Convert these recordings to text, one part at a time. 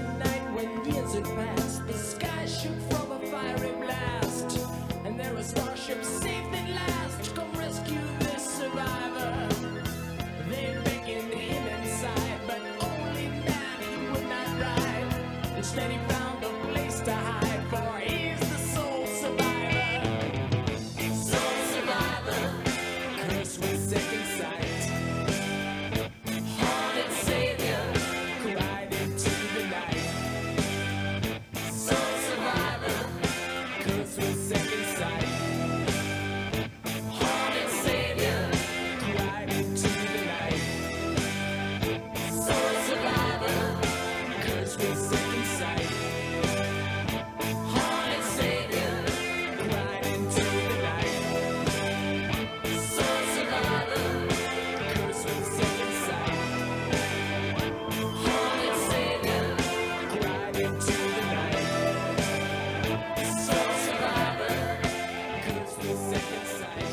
one night when years had passed, the sky shook from a fiery blast, and there a starship safe at last to come rescue this survivor. They beckoned him inside, but only man he would not ride. Instead he found a place to hide, for he's the sole survivor. Sole survivor, cursed with second sight. Haunted savior, cried into the night. Sole survivor, cursed with second sight. Haunted savior, cried into the night. Sole survivor, cursed with second sight. Haunted savior, cried into the night. Sole survivor, cursed with second sight. Haunted savior, cried into the night. Sole survivor, cursed with second sight.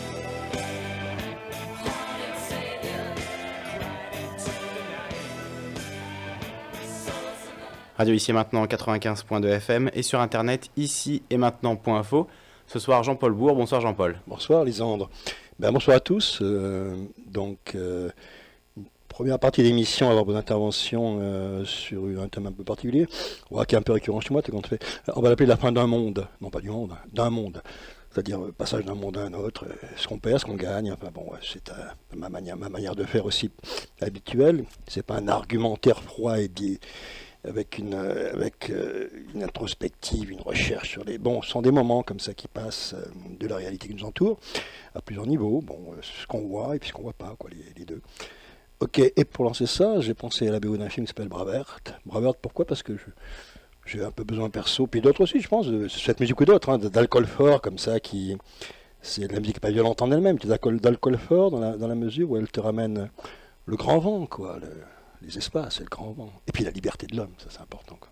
Haunted savior, cried into the night. Sole survivor. Radio Ici et Maintenant 95.2 FM et sur internet ici et maintenant.info. Ce soir Jean-Paul Bourg, bonsoir Jean-Paul. Bonsoir Lisandre. Bonsoir à tous. Première partie d'émission, avoir vos interventions sur un thème un peu particulier, qui est un peu récurrent chez moi, on va l'appeler la fin d'un monde, non pas du monde, d'un monde. C'est-à-dire passage d'un monde à un autre, ce qu'on perd, ce qu'on gagne. Enfin bon, c'est ma manière de faire aussi habituelle. C'est pas un argumentaire froid et avec une introspective, une recherche sur les... Bon, ce sont des moments comme ça qui passent de la réalité qui nous entoure, à plusieurs niveaux. Bon, ce qu'on voit et puis ce qu'on voit pas, quoi, les deux. Ok, et pour lancer ça, j'ai pensé à la BO d'un film qui s'appelle Braveheart. Braveheart, pourquoi? Parce que j'ai un peu besoin perso, puis d'autres aussi, je pense, de cette musique ou d'autres, d'alcool fort, comme ça, c'est de la musique pas violente en elle-même, d'alcool fort dans la mesure où elle te ramène le grand vent, quoi, les espaces et le grand vent. Et puis la liberté de l'homme, ça c'est important, quoi.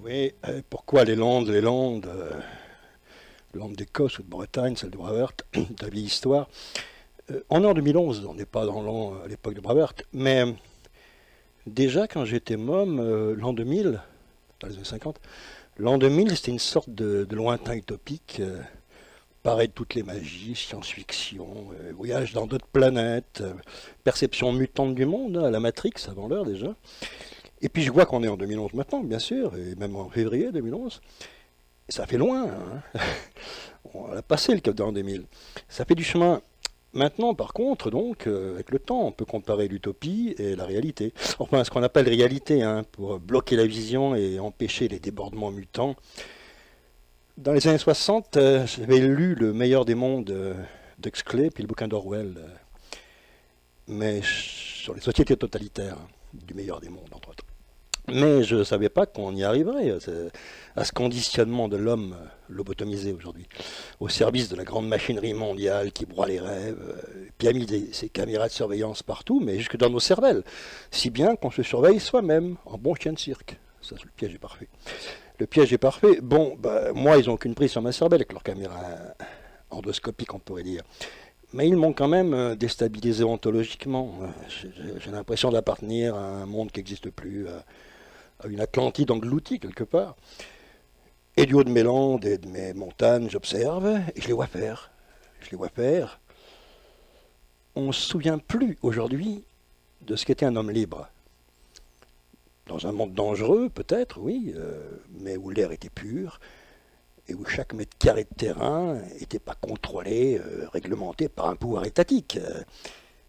Oui, pourquoi les Landes Landes d'Écosse ou de Bretagne, celle de Braveheart, de la vieille histoire. On est en 2011, on n'est pas dans l'an à l'époque de Braveheart, mais déjà quand j'étais môme, l'an 2000, dans les années 50, l'an 2000 c'était une sorte de lointain utopique, pareil de toutes les magies, science-fiction, voyage dans d'autres planètes, perception mutante du monde, à la Matrix avant l'heure déjà. Et puis je vois qu'on est en 2011 maintenant, bien sûr, et même en février 2011. Et ça fait loin, hein. On a passé le cap de l'an 2000. Ça fait du chemin. Maintenant, par contre, donc, avec le temps, on peut comparer l'utopie et la réalité. Enfin, ce qu'on appelle réalité, hein, pour bloquer la vision et empêcher les débordements mutants. Dans les années 60, j'avais lu Le meilleur des mondes d'Huxley, puis le bouquin d'Orwell, mais sur les sociétés totalitaires, du meilleur des mondes, entre autres. Mais je ne savais pas qu'on y arriverait à ce conditionnement de l'homme lobotomisé aujourd'hui, au service de la grande machinerie mondiale qui broie les rêves, puis a mis ses caméras de surveillance partout, mais jusque dans nos cervelles, si bien qu'on se surveille soi-même, en bon chien de cirque. Ça, le piège est parfait. Le piège est parfait. Bon, moi, ils n'ont aucune prise sur ma cervelle avec leur caméra endoscopique, on pourrait dire. Mais ils m'ont quand même déstabilisé ontologiquement. J'ai l'impression d'appartenir à un monde qui n'existe plus, à une Atlantide engloutie quelque part. Et du haut de mes landes et de mes montagnes, j'observe et je les vois faire. Je les vois faire. On ne se souvient plus aujourd'hui de ce qu'était un homme libre. Dans un monde dangereux, peut-être, oui, mais où l'air était pur, et où chaque mètre carré de terrain n'était pas contrôlé, réglementé par un pouvoir étatique.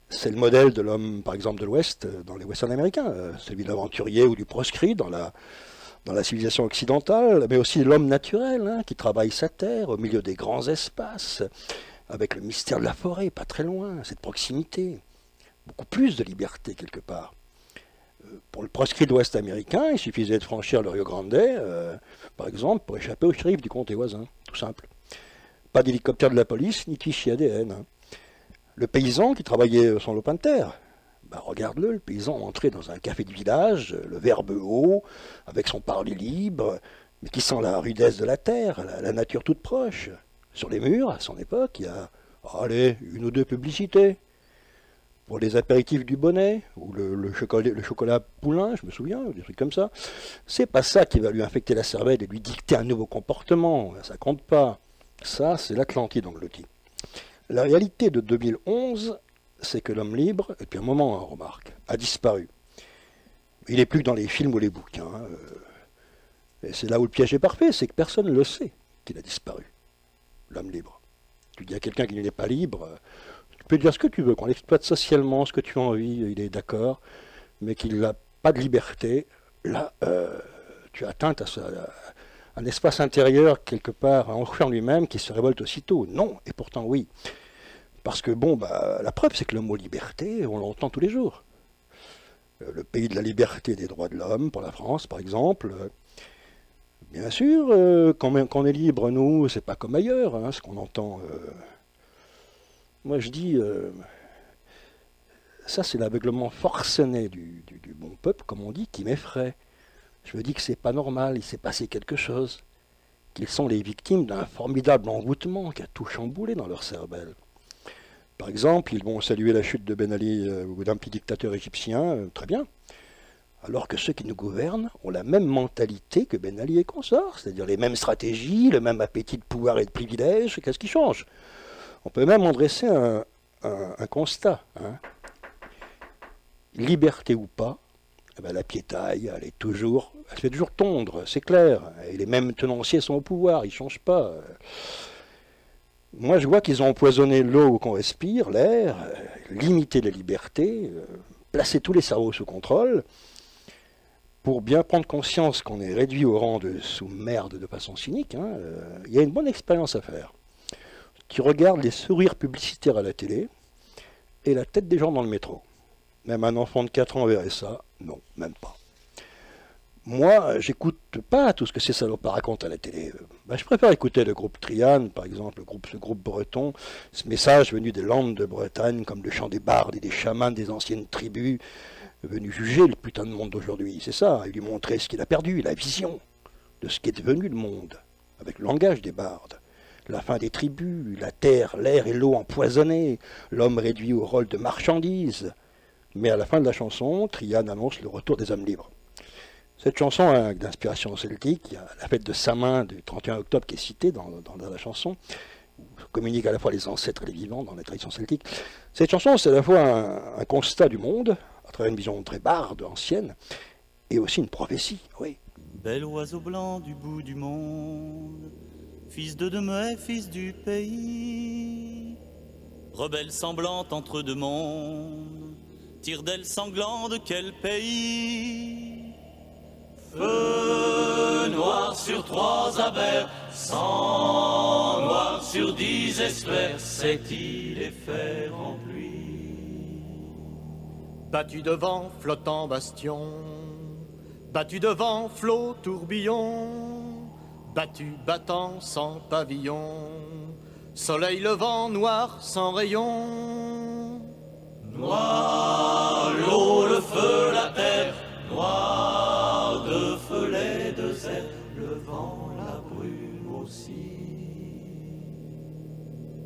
C'est le modèle de l'homme, par exemple, de l'Ouest, dans les westerns américains, celui de l'aventurier ou du proscrit dans la civilisation occidentale, mais aussi l'homme naturel, hein, qui travaille sa terre au milieu des grands espaces, avec le mystère de la forêt, pas très loin, cette proximité, beaucoup plus de liberté quelque part. pour le proscrit de l'Ouest américain, il suffisait de franchir le Rio Grande, par exemple, pour échapper au shérif du comté voisin, tout simple. Pas d'hélicoptère de la police, ni de fichier ADN. Hein. Le paysan qui travaillait son lopin de terre, bah regarde-le, le paysan entré dans un café du village, le verbe haut, avec son parler libre, mais qui sent la rudesse de la terre, la nature toute proche. Sur les murs, à son époque, il y a, allez, une ou deux publicités. Pour les apéritifs du Bonnet, ou le chocolat Poulain, je me souviens, des trucs comme ça. C'est pas ça qui va lui infecter la cervelle et lui dicter un nouveau comportement, ça compte pas. Ça, c'est l'Atlantide engloutie. La réalité de 2011, c'est que l'homme libre, depuis un moment, on remarque, a disparu. Il n'est plus que dans les films ou les bouquins. Et c'est là où le piège est parfait, c'est que personne ne le sait qu'il a disparu, l'homme libre. Tu dis à quelqu'un qu'il n'est pas libre, tu peux dire ce que tu veux, qu'on l'exploite socialement, ce que tu as envie, il est d'accord, mais qu'il n'a pas de liberté, là, tu atteins à un espace intérieur, quelque part, en lui-même, qui se révolte aussitôt. Non, et pourtant oui. Parce que, bon, bah, la preuve, c'est que le mot liberté, on l'entend tous les jours. Le pays de la liberté et des droits de l'homme, pour la France, par exemple. Bien sûr, quand on est libre, nous, c'est pas comme ailleurs, hein, ce qu'on entend. Moi, je dis, ça, c'est l'aveuglement forcené du bon peuple, comme on dit, qui m'effraie. Je me dis que c'est pas normal, il s'est passé quelque chose, qu'ils sont les victimes d'un formidable envoûtement qui a tout chamboulé dans leur cervelle. Par exemple, ils vont saluer la chute de Ben Ali ou d'un petit dictateur égyptien, très bien, alors que ceux qui nous gouvernent ont la même mentalité que Ben Ali et consorts, c'est-à-dire les mêmes stratégies, le même appétit de pouvoir et de privilèges. Qu'est-ce qui change? On peut même en dresser un constat. Hein. Liberté ou pas, eh ben, la piétaille, elle fait toujours tondre, c'est clair. Et les mêmes tenanciers sont au pouvoir, ils ne changent pas. Moi, je vois qu'ils ont empoisonné l'eau qu'on respire, l'air, limité les libertés, placé tous les cerveaux sous contrôle, pour bien prendre conscience qu'on est réduit au rang de sous-merde de façon cynique. Hein. Il y a une bonne expérience à faire. Tu regardes les sourires publicitaires à la télé et la tête des gens dans le métro. Même un enfant de 4 ans verrait ça. Non, même pas. Moi, j'écoute pas tout ce que ces salopards racontent à la télé. Ben, je préfère écouter le groupe Triane, par exemple, ce groupe breton, ce message venu des Landes de Bretagne, comme le chant des bardes et des chamans des anciennes tribus, venu juger le putain de monde d'aujourd'hui. C'est ça, et lui montrer ce qu'il a perdu, la vision de ce qui est devenu le monde, avec le langage des bardes. La fin des tribus, la terre, l'air et l'eau empoisonnés, l'homme réduit au rôle de marchandise. Mais à la fin de la chanson, Triane annonce le retour des hommes libres. Cette chanson d'inspiration celtique, il y a la fête de Samin du 31 octobre qui est citée dans la chanson, où communique à la fois les ancêtres et les vivants dans la tradition celtique. Cette chanson, c'est à la fois un constat du monde, à travers une vision très barde, ancienne, et aussi une prophétie, oui. Bel oiseau blanc du bout du monde, fils de Demuet, fils du pays, rebelle semblante entre deux mondes, tire-d'aile sanglant de quel pays? Feu noir sur 3 abers, sang noir sur 10 espères, cette île est fer en pluie. Battu devant, flottant bastion, battu devant, flot tourbillon, battu, battant, sans pavillon, soleil levant, noir, sans rayon. Noir l'eau, le feu, la terre, noir de feu les déserts, le vent, la brume aussi.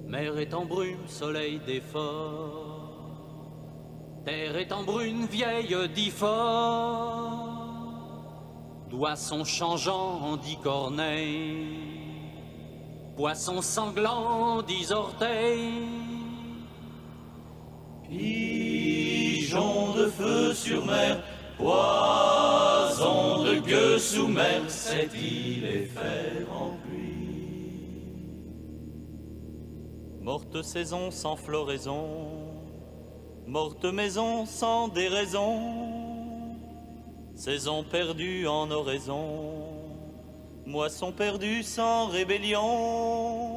Mer est en brume, soleil d'effort, terre est en brune, vieille d'Ifor, doigts sont changeants en 10 corneilles, poissons sanglants 10 orteils. Pigeons de feu sur mer, poisons de gueux sous mer, cette île est fer en pluie. Morte saison sans floraison, morte maison sans déraison, saison perdue en oraison, moisson perdue sans rébellion.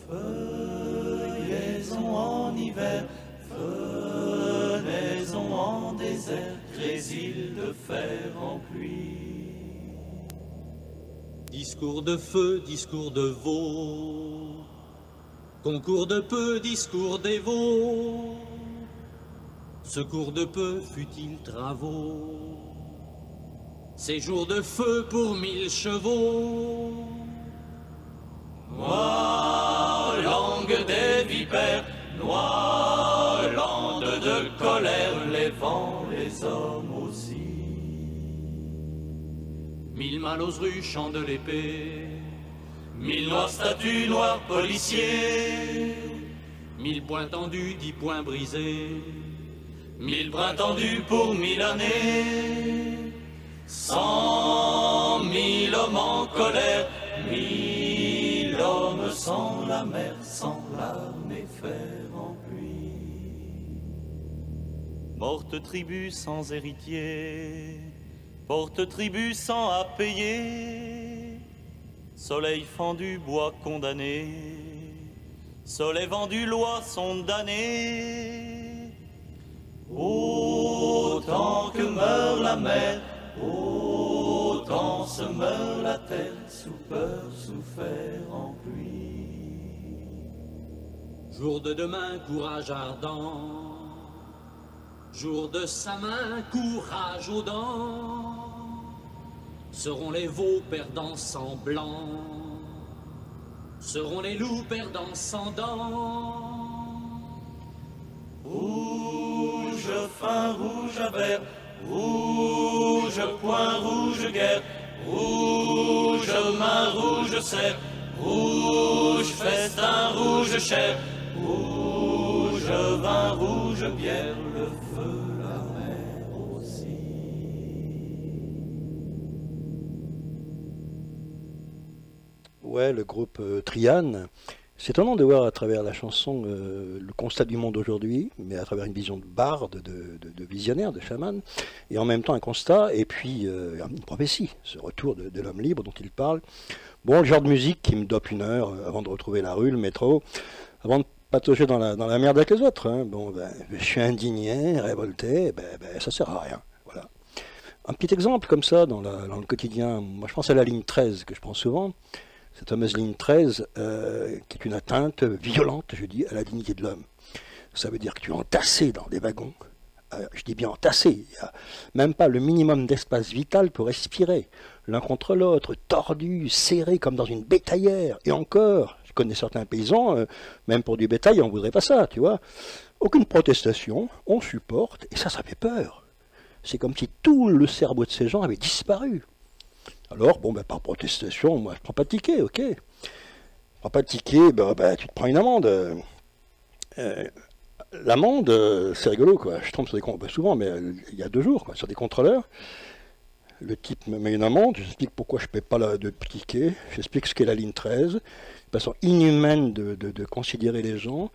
Feuillaison en hiver, fenaison en désert, des îles de fer en pluie. Discours de feu, discours de veau, concours de peu, discours des veaux, secours de peu, fut-il travaux, séjour de feu pour 1000 chevaux. Moi, langue des vipères, noire lande de colère, les vents, les hommes aussi. 1000 mâles aux rues, chant de l'épée, 1000 noirs statues, noirs policiers, 1000 poings tendus, 10 poings brisés, 1000 bras tendus pour 1000 années. 100 000 hommes en colère, 1000 hommes sans la mer, sans larmes et fer en pluie. Morte tribu sans héritier, porte tribu sans à payer. Soleil fendu, bois condamné, soleil vendu, loi sont damnés. Autant que meurt la mer, autant se meurt la terre, sous peur, sous fer en pluie. jour de demain, courage ardent, jour de sa main, courage aux dents, seront les veaux perdants semblants, seront les loups perdants sans dents. Rouge fin, rouge à vert, rouge point, rouge guerre, rouge main, rouge cerf, rouge festin, rouge chair, rouge vin, rouge bière, le feu, la mer aussi. Ouais, le groupe Triane. C'est étonnant de voir à travers la chanson le constat du monde aujourd'hui, mais à travers une vision de barde, de visionnaire, de chaman, et en même temps un constat, et puis une prophétie, ce retour de l'homme libre dont il parle. Bon, le genre de musique qui me dope 1 heure avant de retrouver la rue, le métro, avant de patauger dans la merde avec les autres. Hein. Bon, ben, je suis indigné, révolté, ben, ça sert à rien. Voilà. Un petit exemple comme ça dans le quotidien, moi je pense à la ligne 13 que je prends souvent. Cette fameuse ligne 13, qui est une atteinte violente, je dis, à la dignité de l'homme. Ça veut dire que tu es entassé dans des wagons, je dis bien entassé, il n'y a même pas le minimum d'espace vital pour respirer, l'un contre l'autre, tordus, serrés comme dans une bétaillère, et encore, je connais certains paysans, même pour du bétail, on ne voudrait pas ça, tu vois. Aucune protestation, on supporte, et ça fait peur. C'est comme si tout le cerveau de ces gens avait disparu. Alors, bon, ben, par protestation, moi, je prends pas de ticket, ok. Je prends pas de ticket, ben, tu te prends une amende. L'amende, c'est rigolo, quoi. Je tombe sur des contrôleurs, souvent, mais il y a 2 jours, quoi, sur des contrôleurs. Le type me met une amende, j'explique pourquoi je ne paie pas de ticket, j'explique ce qu'est la ligne 13, de façon inhumaine de considérer les gens.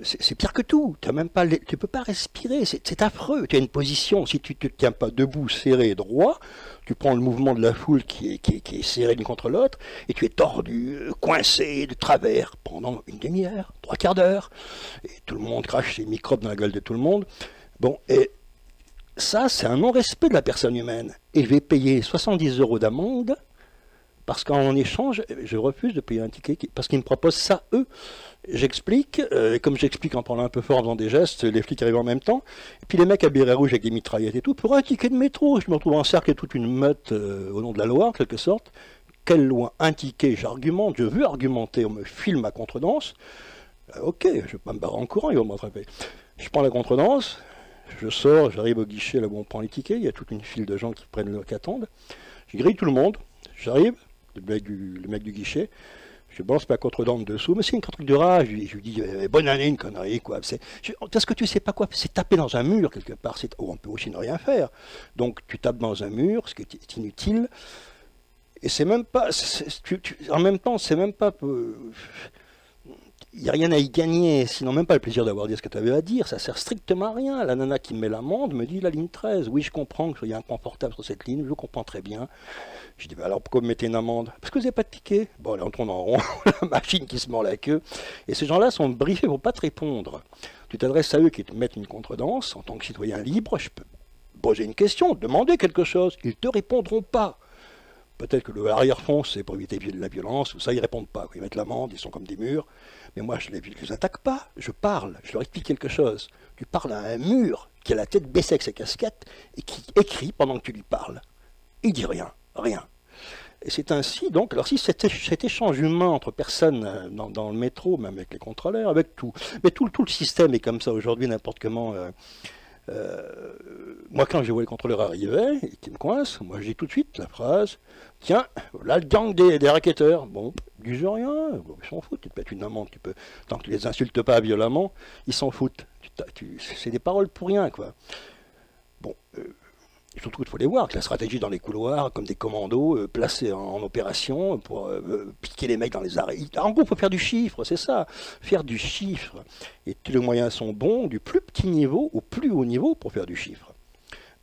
C'est pire que tout, tu ne peux pas respirer, c'est affreux, tu as une position, si tu ne te tiens pas debout, serré, droit, tu prends le mouvement de la foule qui est serré l'une contre l'autre, et tu es tordu, coincé, de travers, pendant une demi-heure, 3/4 d'heure, et tout le monde crache ses microbes dans la gueule de tout le monde. Bon, et ça, c'est un non-respect de la personne humaine, et je vais payer 70 € d'amende, parce qu'en échange, je refuse de payer un ticket, parce qu'ils me proposent ça, eux. J'explique, et comme j'explique en parlant un peu fort, en faisant des gestes, les flics arrivent en même temps, et puis les mecs à béret rouge avec des mitraillettes et tout, pour un ticket de métro, je me retrouve encerclé toute une meute au nom de la loi, en quelque sorte. Quelle loi? Un ticket, j'argumente, je veux argumenter, on me filme à contredanse. Ok, je ne vais pas me barrer en courant, ils vont me rattraper. Je prends la contredanse, je sors, j'arrive au guichet, là où on prend les tickets, il y a toute une file de gens qui attendent. Je grille tout le monde, j'arrive, le mec du guichet, je balance ma contredanse dessous, mais c'est une truc de rage, je lui dis bonne année, une connerie, quoi. Parce que tu sais pas quoi, c'est taper dans un mur quelque part, on peut aussi ne rien faire. Donc tu tapes dans un mur, ce qui est inutile, et c'est même pas, en même temps, c'est même pas, il n'y a rien à y gagner, sinon même pas le plaisir d'avoir dit ce que tu avais à dire, ça sert strictement à rien. La nana qui me met l'amende me dit la ligne 13, oui je comprends que vous soyez inconfortable sur cette ligne, je comprends très bien. Je dis, bah alors pourquoi vous mettez une amende? Parce que vous n'avez pas de ticket. Bon, là on tourne en rond, la machine qui se mord la queue. Et ces gens-là sont briefés pour pas te répondre. Tu t'adresses à eux qui te mettent une contredanse, en tant que citoyen libre, je peux Posez une question, demandez quelque chose, ils ne te répondront pas. Peut-être que le arrière-fond, c'est pour éviter la violence, ou ça, ils ne répondent pas. Ils mettent l'amende, ils sont comme des murs. Mais moi, je ne les attaque pas, je parle, je leur explique quelque chose. Tu parles à un mur qui a la tête baissée avec ses casquettes et qui écrit pendant que tu lui parles. Il dit rien, rien. Et c'est ainsi, donc, alors si cet échange humain entre personnes dans le métro, même avec les contrôleurs, avec tout, mais tout le système est comme ça aujourd'hui, n'importe comment. Moi, quand je vois les contrôleurs arriver, et qu'ils me coincent, moi je dis tout de suite la phrase, tiens, là le gang des racketteurs, bon, ils disent rien, bon, ils s'en foutent, tu te pètes une amende, tant que tu les insultes pas violemment, ils s'en foutent. C'est des paroles pour rien, quoi. Bon, surtout qu'il faut les voir, que la stratégie dans les couloirs, comme des commandos placés en opération pour piquer les mecs dans les arrêts. En gros, il faut faire du chiffre, c'est ça, faire du chiffre. Et tous les moyens sont bons, du plus petit niveau au plus haut niveau pour faire du chiffre.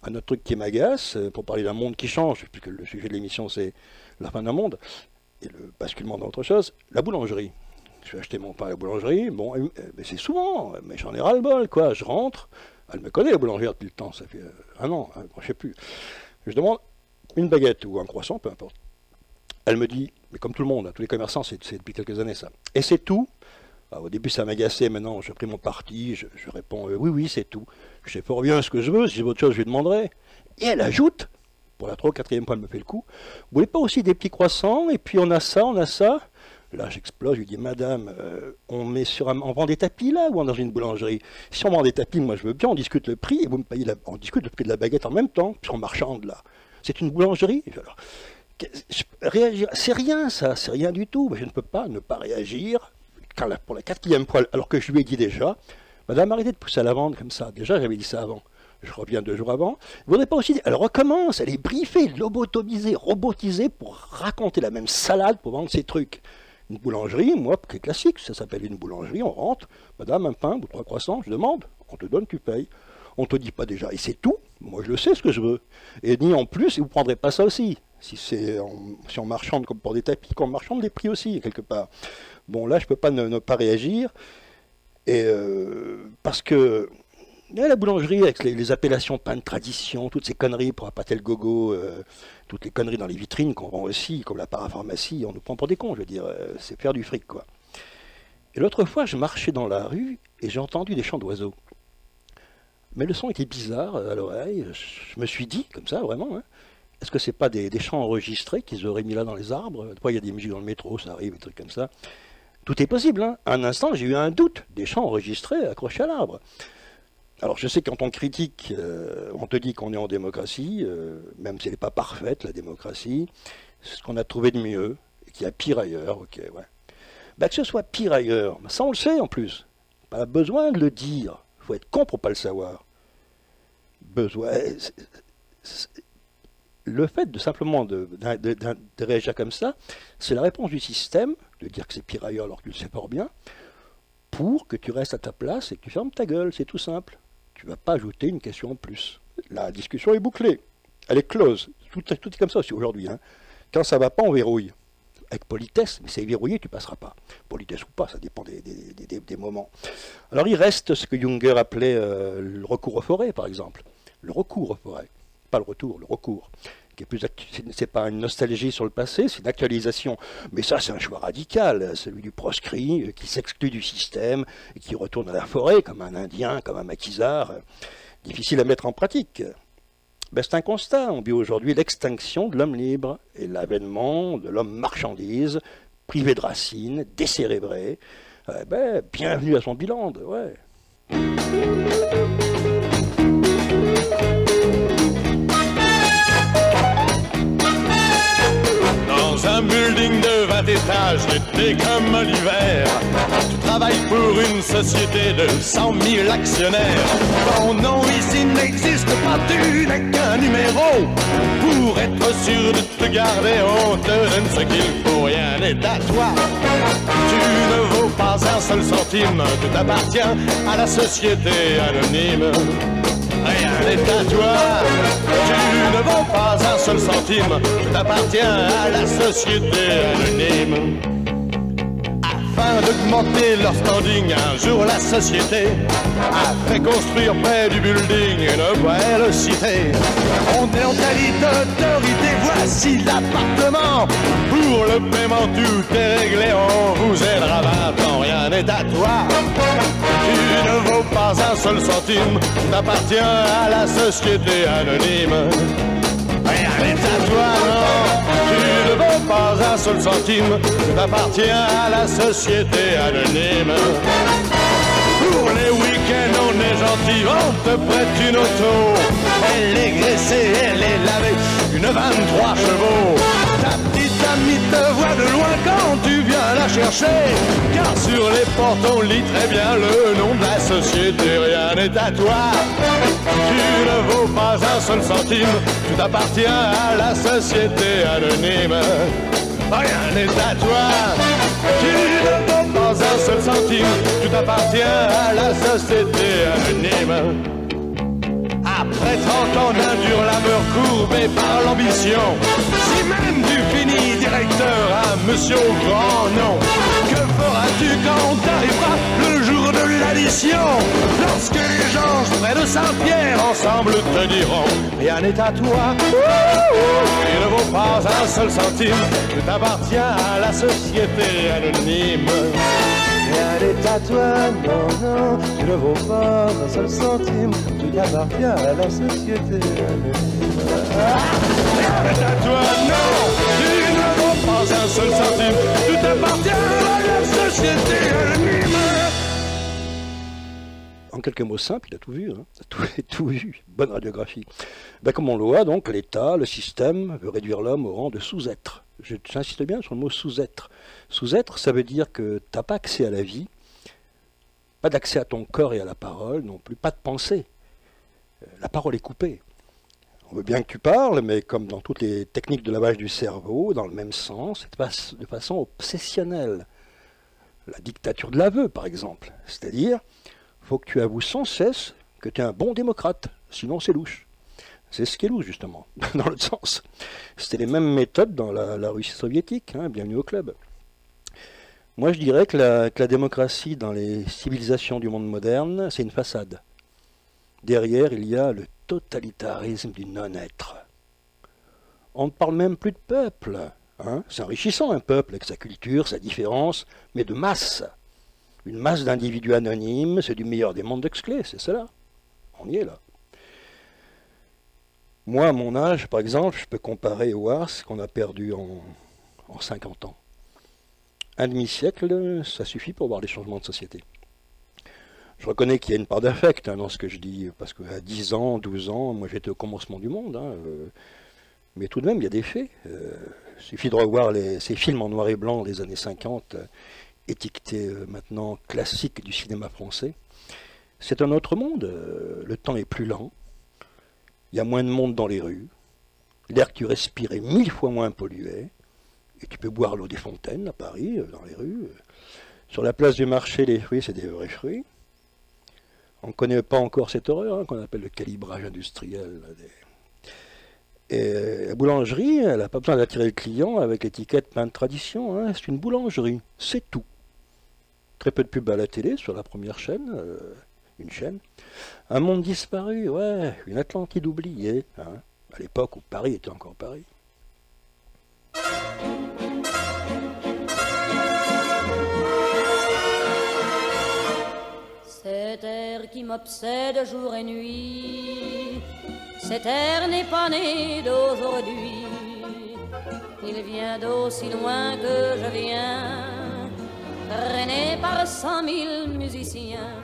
Un autre truc qui m'agace, pour parler d'un monde qui change, puisque le sujet de l'émission c'est la fin d'un monde, et le basculement dans autre chose, la boulangerie. Je vais acheter mon pain à la boulangerie, bon, mais c'est souvent, mais j'en ai ras-le-bol, quoi, je rentre. Elle me connaît, la boulangère, depuis le temps, ça fait un an, je ne sais plus. Je demande une baguette ou un croissant, peu importe. Elle me dit, mais comme tout le monde, tous les commerçants, c'est depuis quelques années ça. Et c'est tout. Alors, au début, ça m'agaçait, maintenant, j'ai pris mon parti, je réponds, oui, c'est tout. Je sais fort bien ce que je veux, si j'ai autre chose, je lui demanderai. Et elle ajoute, pour la 3 ou 4e fois, elle me fait le coup, vous voulez pas aussi des petits croissants, et puis on a ça, on a ça. Là, j'explose, je lui dis, madame, on vend des tapis là ou dans une boulangerie? Si on vend des tapis, moi je veux bien, on discute le prix et vous me payez on discute le prix de la baguette en même temps, puisqu'on marchande là. C'est une boulangerie? Alors, réagir, c'est rien ça, c'est rien du tout. Mais je ne peux pas ne pas réagir pour la 4e fois, alors que je lui ai dit déjà, madame, arrêtez de pousser à la vente comme ça. Déjà, j'avais dit ça avant. Je reviens 2 jours avant. Vous n'avez pas aussi dit, elle recommence, elle est briefée, lobotomisée, robotisée pour raconter la même salade pour vendre ses trucs. Une boulangerie, moi, qui est classique, ça s'appelle une boulangerie, on rentre, madame, un pain ou 3 croissants, je demande, on te donne, tu payes. On ne te dit pas déjà, et c'est tout, moi je le sais ce que je veux. Et ni en plus, et vous ne prendrez pas ça aussi. Si on marchande comme pour des tapis, qu'on marchande des prix aussi, quelque part. Bon, là, je ne peux pas ne pas réagir, et parce que la boulangerie, avec les appellations pain de tradition, toutes ces conneries pour appâter le gogo, toutes les conneries dans les vitrines qu'on vend aussi, comme la parapharmacie, on nous prend pour des cons, je veux dire, c'est faire du fric, quoi. Et l'autre fois, je marchais dans la rue et j'ai entendu des chants d'oiseaux. Mais le son était bizarre à l'oreille, je me suis dit, comme ça, vraiment, hein, est-ce que c'est pas des chants enregistrés qu'ils auraient mis là dans les arbres? Des fois, il y a des musiques dans le métro, ça arrive, des trucs comme ça. Tout est possible, hein. Un instant, j'ai eu un doute, des chants enregistrés accrochés à l'arbre. Alors je sais que quand on critique, on te dit qu'on est en démocratie, même si elle n'est pas parfaite, la démocratie, c'est ce qu'on a trouvé de mieux, et qu'il y a pire ailleurs, ok, ouais. Ben, que ce soit pire ailleurs, ça on le sait en plus, pas besoin de le dire, il faut être con pour ne pas le savoir. Le fait de simplement de réagir comme ça, c'est la réponse du système, de dire que c'est pire ailleurs alors que tu le sais fort bien, pour que tu restes à ta place et que tu fermes ta gueule, c'est tout simple. Tu ne vas pas ajouter une question en plus. La discussion est bouclée, elle est close. Tout est comme ça aussi aujourd'hui. Hein. Quand ça ne va pas, on verrouille. Avec politesse, mais c'est verrouillé, tu ne passeras pas. Politesse ou pas, ça dépend des moments. Alors il reste ce que Junger appelait le recours aux forêts, par exemple. Le recours aux forêts, pas le retour, le recours. C'est pas une nostalgie sur le passé, c'est une actualisation. Mais ça, c'est un choix radical, celui du proscrit, qui s'exclut du système, et qui retourne à la forêt, comme un Indien, comme un maquisard. Difficile à mettre en pratique. Ben, c'est un constat. On vit aujourd'hui l'extinction de l'homme libre, et l'avènement de l'homme marchandise, privé de racines, décérébré. Ben, bienvenue à son bilan, ouais. Dans un building de 20 étages, l'été comme l'hiver, tu travailles pour une société de 100 000 actionnaires. Ton nom ici n'existe pas, tu n'es qu'un numéro. Pour être sûr de te garder, on te donne ce qu'il faut, rien n'est à toi. Tu ne vaux pas un seul centime, tout appartient à la société anonyme. Rien n'est à toi, tu ne vaux pas un seul centime, tout appartient à la société anonyme. afin d'augmenter leur standing. Un jour la société a fait construire près du building une belle cité. On est en qualité d'autorité, voici l'appartement. Pour le paiement tout est réglé, on vous aidera maintenant, rien n'est à toi. Tu ne vaux pas un seul centime, t'appartiens à la société anonyme. Rien n'est à toi, non, tu ne vaux pas un seul centime, t'appartiens à la société anonyme. Pour les week-ends, on est gentil, on te prête une auto. Elle est graissée, elle est lavée, une 23 chevaux. Ta petite amie te voit de loin quand tu viens la chercher. Car sur les portes, on lit très bien le nom de la société. Rien n'est à toi, tu ne vaux pas un seul centime, tu t'appartiens à la société anonyme. Rien n'est à toi, tu ne vaux pas un seul centime, tu t'appartiens à la société anonyme. Après 30 ans d'un dur labeur courbé par l'ambition, si même tu finis directeur à monsieur au grand nom, que feras-tu quand t'arriveras le jour de l'addition? Lorsque les gens près de Saint-Pierre ensemble te diront rien n'est à toi, il ne vaut pas un seul centime, tu t'appartiens à la société anonyme. Rien n'est à toi, non, non, tu ne vaux pas un seul centime, tu t'appartiens à la société anonyme. Rien n'est à toi, non, tu ne vaux pas un seul centime, tu t'appartiens à la société anonyme. En quelques mots simples, il a tout vu, hein. Tout vu, bonne radiographie. Ben, comme on le voit, donc, l'État, le système veut réduire l'homme au rang de sous-être. J'insiste bien sur le mot sous-être. Sous-être, ça veut dire que tu n'as pas accès à la vie, pas d'accès à ton corps et à la parole, non plus, pas de pensée. La parole est coupée. On veut bien que tu parles, mais comme dans toutes les techniques de lavage du cerveau, dans le même sens, de façon obsessionnelle. La dictature de l'aveu, par exemple. C'est-à-dire, il faut que tu avoues sans cesse que tu es un bon démocrate, sinon c'est louche. C'est ce qui est louche, justement, dans l'autre sens. C'était les mêmes méthodes dans la Russie soviétique, hein, bienvenue au club. Moi, je dirais que la démocratie dans les civilisations du monde moderne, c'est une façade. Derrière, il y a le totalitarisme du non-être. On ne parle même plus de peuple. Hein. C'est enrichissant, un peuple, avec sa culture, sa différence, mais de masse. Une masse d'individus anonymes, c'est du meilleur des mondes d'Huxley, c'est cela. On y est là. Moi, à mon âge, par exemple, je peux comparer au ce qu'on a perdu en 50 ans. Un demi-siècle, ça suffit pour voir les changements de société. Je reconnais qu'il y a une part d'affect dans ce que je dis, parce qu'à 10 ans, 12 ans, moi j'étais au commencement du monde, hein, mais tout de même, il y a des faits. Il suffit de revoir ces films en noir et blanc des années 50, étiquetés maintenant classiques du cinéma français. C'est un autre monde, le temps est plus lent. Il y a moins de monde dans les rues, l'air que tu respires est 1000 fois moins pollué, et tu peux boire l'eau des fontaines à Paris, dans les rues. Sur la place du marché, les fruits, c'est des vrais fruits. On ne connaît pas encore cette horreur hein, qu'on appelle le calibrage industriel. Et la boulangerie, elle n'a pas besoin d'attirer le client avec l'étiquette pain de tradition, hein, c'est une boulangerie, c'est tout. Très peu de pubs à la télé, sur la première chaîne, une chaîne. Un monde disparu, ouais, une Atlantide oubliée, hein, à l'époque où Paris était encore Paris. Cet air qui m'obsède jour et nuit, cet air n'est pas né d'aujourd'hui. Il vient d'aussi loin que je viens, traîné par 100 000 musiciens.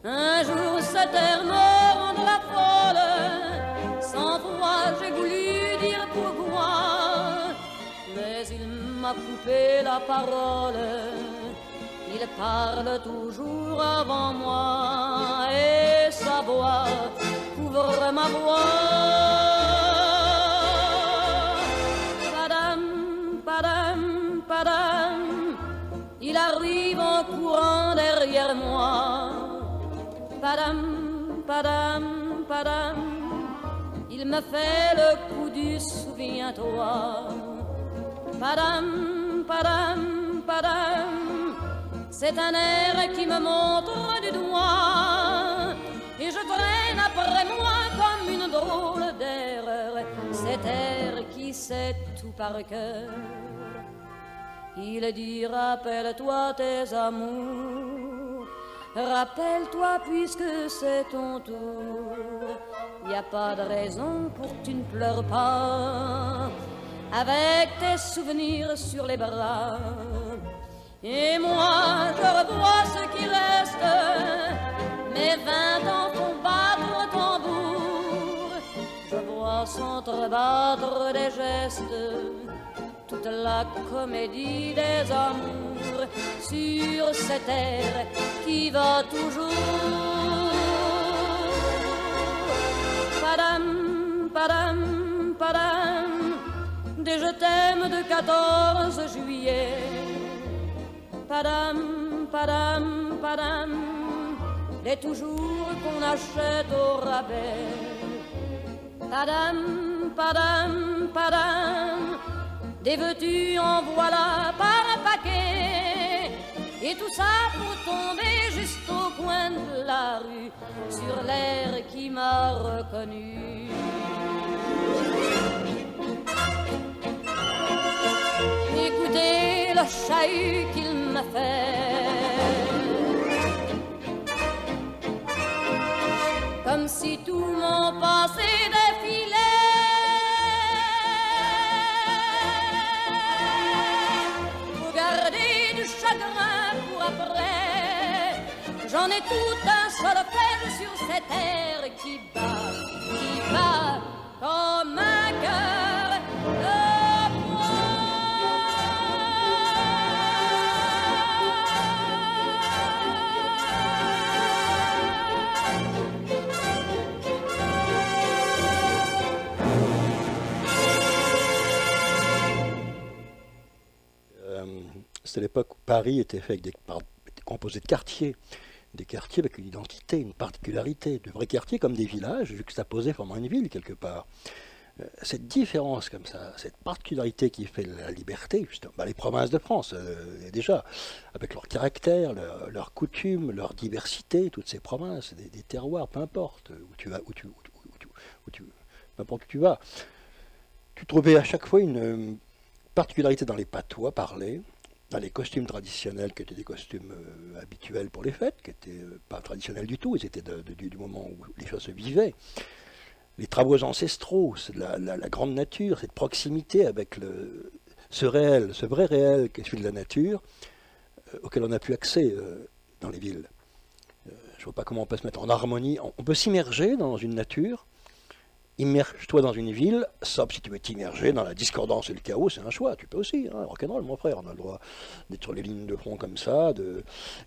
Un jour cet air me rendra folle, 100 fois j'ai voulu dire pourquoi, mais il m'a coupé la parole. Il parle toujours avant moi et sa voix couvre ma voix. Padam, padam, padam, il arrive en courant derrière moi. Padam, padam, padam, il me fait le coup du souviens-toi. Padam, padam, padam. C'est un air qui me montre du doigt et je traîne après moi comme une drôle d'erreur cet air qui sait tout par cœur. Il dit rappelle-toi tes amours, rappelle-toi puisque c'est ton tour. Y a pas de raison pour que tu ne pleures pas avec tes souvenirs sur les bras. Et moi je revois ce qui reste, mes 20 ans font battre au tambour. Je vois s'entrebattre des gestes, toute la comédie des amours sur cette terre qui va toujours. Padam, padam, padam, des je t'aime de 14 juillet. Padam, padam, padam, des toujours qu'on achète au rabais. Padam, padam, padam, des veux-tu en voilà par un paquet. Et tout ça pour tomber juste au coin de la rue sur l'air qui m'a reconnu. Écoutez le chahut qu'il m'a fait, comme si tout mon passé défilait. Faut garder du chagrin pour après, j'en ai tout un solfège sur cette terre qui bat comme un cœur de bois. C'était l'époque où Paris était fait avec était composé de quartiers. Des quartiers avec une identité, une particularité, de vrais quartiers comme des villages, juxtaposés formant une ville quelque part. Cette différence comme ça, cette particularité qui fait la liberté, justement, les provinces de France, déjà, avec leur caractère, leurs coutumes, leur diversité, toutes ces provinces, des terroirs, peu importe où tu vas, peu importe où tu vas, tu trouvais à chaque fois une particularité dans les patois parlés, dans les costumes traditionnels qui étaient des costumes habituels pour les fêtes, qui n'étaient pas traditionnels du tout, ils étaient du moment où les choses se vivaient. Les travaux ancestraux, la grande nature, cette proximité avec ce réel, ce vrai réel qui est celui de la nature, auquel on n'a plus accès dans les villes. Je ne vois pas comment on peut se mettre en harmonie. On peut s'immerger dans une nature. Immerge-toi dans une ville, sauf si tu veux t'immerger dans la discordance et le chaos, c'est un choix, tu peux aussi, hein, rock'n'roll mon frère, on a le droit d'être sur les lignes de front comme ça,